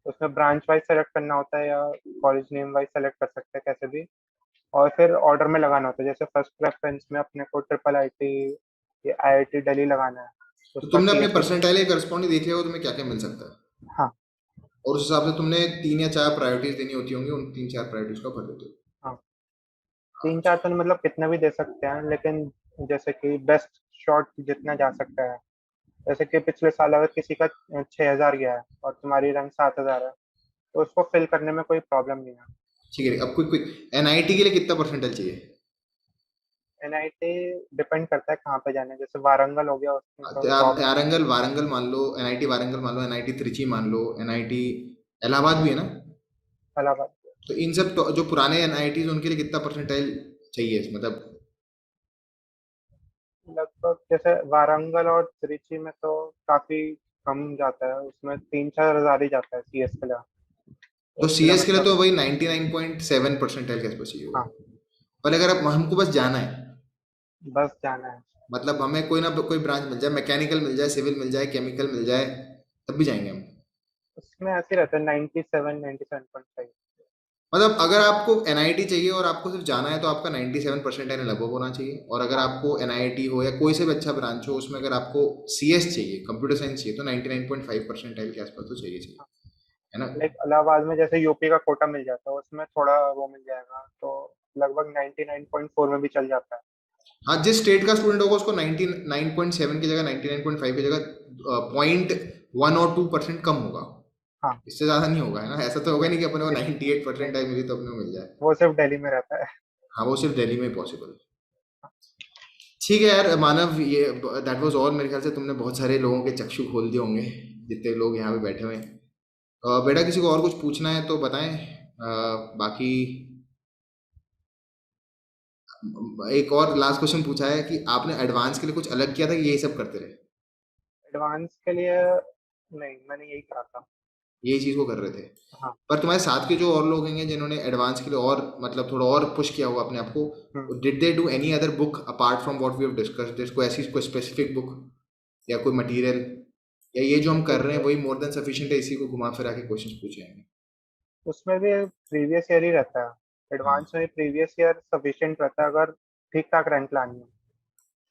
उसमें ब्रांच वाइज सेलेक्ट करना होता है या कॉलेज नेम वाइज सेलेक्ट कर सकते हैं कैसे भी। और फिर ऑर्डर में लगाना होता है, जैसे फर्स्ट प्रेफरेंस में अपने को ट्रिपल आईटी या आईआईटी दिल्ली लगाना है, तो उसका तुमने अपने सीएस। परसेंटाइल के करस्पॉन्डिंग देख लिया हो तुम्हें क्या क्या मिल सकता है, हाँ, और उस हिसाब से तुमने 3 या 4 प्रायोरिटीज देनी होती होंगी, उन 3 4 प्रायोरिटीज को भर देते हो? हाँ। 3-4 तो मतलब कितना भी दे सकते हैं, लेकिन जैसे कि बेस्ट शॉट जितना जा सकता है। जैसे कि पिछले साल अगर किसी का 6,000 गया है और तुम्हारी रैंक 7,000 है, तो उसको फिल करने में कोई प्रॉब्लम नहीं है। ठीक है, अब क्विक क्विक, एनआईटी के लिए कितना परसेंटाइल चाहिए? एनआईटी डिपेंड करता है कहाँ पे जाना है, जैसे वारंगल हो गया, उसमें तो आप टॉप। वारंगल वारंगल मान लो, एनआईटी वारंगल मान लो, एनआईटी त्रिची मान लो, एनआईटी इलाहाबाद भी है ना? इलाहाबाद तो इन सब जो पुराने एनआईटीज उनके लिए कितना परसेंटाइल चाहिए, मतलब? लगभग, जैसे वारंगल और त्रिची में तो काफी कम जाता है, उसमें 3-4 हज़ार ही जाता है सीएस के लिए। तो उसके लिए सीएस के लिए मतलब। तो वही 99.7 परसेंटाइल के आसपास चाहिए होगा। हाँ, पर अगर आप हमको बस जाना है बस जाना है। मतलब हमें कोई ना कोई ब्रांच मिल जाए, मैकेनिकल मिल जाए, सिविल मिल जाए, केमिकल मिल जाए, तब भी जाएंगे हम। उसमें ऐसे ही रहता है 97, 97.5। मतलब अगर आपको एनआईटी चाहिए और आपको सिर्फ जाना है तो आपका 97% लगभग होना चाहिए, और अगर हाँ, आपको एनआईटी हो या कोई से भी अच्छा ब्रांच हो उसमें अगर आपको सीएस चाहिए, कंप्यूटर साइंस चाहिए, तो 99.5% के आसपास तो चाहिए चाहिए, है ना। लाइक इलाहाबाद में जैसे यूपी का कोटा मिल जाता है, उसमें थोड़ा वो मिल जाएगा, तो लगभग 99.4 में भी चल जाता है। हाँ, जिस स्टेट का स्टूडेंट होगा उसको 99.7 की जगह 99.5 की जगह 0.1 और 2% कम होगा, हाँ, इससे ज़्यादा नहीं होगा, है ना। ऐसा तो होगा नहीं कि अपने को 98% नहीं, आई मिली तो अपने को मिल जाए। वो सिर्फ दिल्ली में रहता है। हाँ, वो सिर्फ दिल्ली में ही पॉसिबल है। ठीक है यार मानव, ये दैट वाज ऑल। मेरे ख्याल से तुमने बहुत सारे लोगों के चक्षु खोल दिए होंगे, जितने लोग यहाँ पे बैठे हुए हैं। बेटा किसी को और कुछ पूछना है तो बताएं, बाकी एक और लास्ट क्वेश्चन पूछा है कि आपने एडवांस के लिए कुछ अलग किया था कि यही सब करते रहे। एडवांस के लिए नहीं, मैंने यही करा था। यही चीज़ को कर रहे थे। हाँ। पर तुम्हारे साथ के जो और लोग होंगे जिन्होंने एडवांस के लिए और मतलब थोड़ा और पुश किया हुआ अपने आप हम्म। को, did they do any other book apart from what we have discussed this, कोई ऐसी कोई स्पेसिफिक बुक या कोई मटेरियल, या ये जो हम कर रहे हैं वही मोर देन सफिशिएंट है, इसी को घुमा फिरा के क्वेश्चंस पूछे हैं। उसमें भी प्रीवियस ईयर ही रहता है। हाँ। एडवांस में प्रीवियस ईयर सफिशिएंट रहता है, अगर ठीक ठाक रैंक लानी है।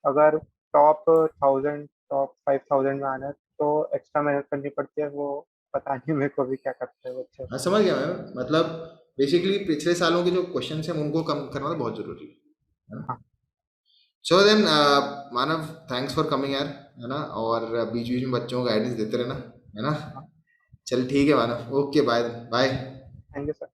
अगर टॉप 1000, टॉप 5000 में आना है तो एक्स्ट्रा मेहनत करनी पड़ती है, वो पता नहीं मेरे को भी क्या करते हैं बच्चे। हाँ, समझ गया मैं, मतलब बेसिकली पिछले सालों के जो क्वेश्चंस हैं उनको कम करना तो बहुत जरूरी है ना। हाँ। So then Manav, thanks for coming यार, है ना। और बीच बीच में बच्चों को गाइडेंस देते रहना, है ना। हाँ। चल ठीक है Manav, okay, bye bye. Thank you sir.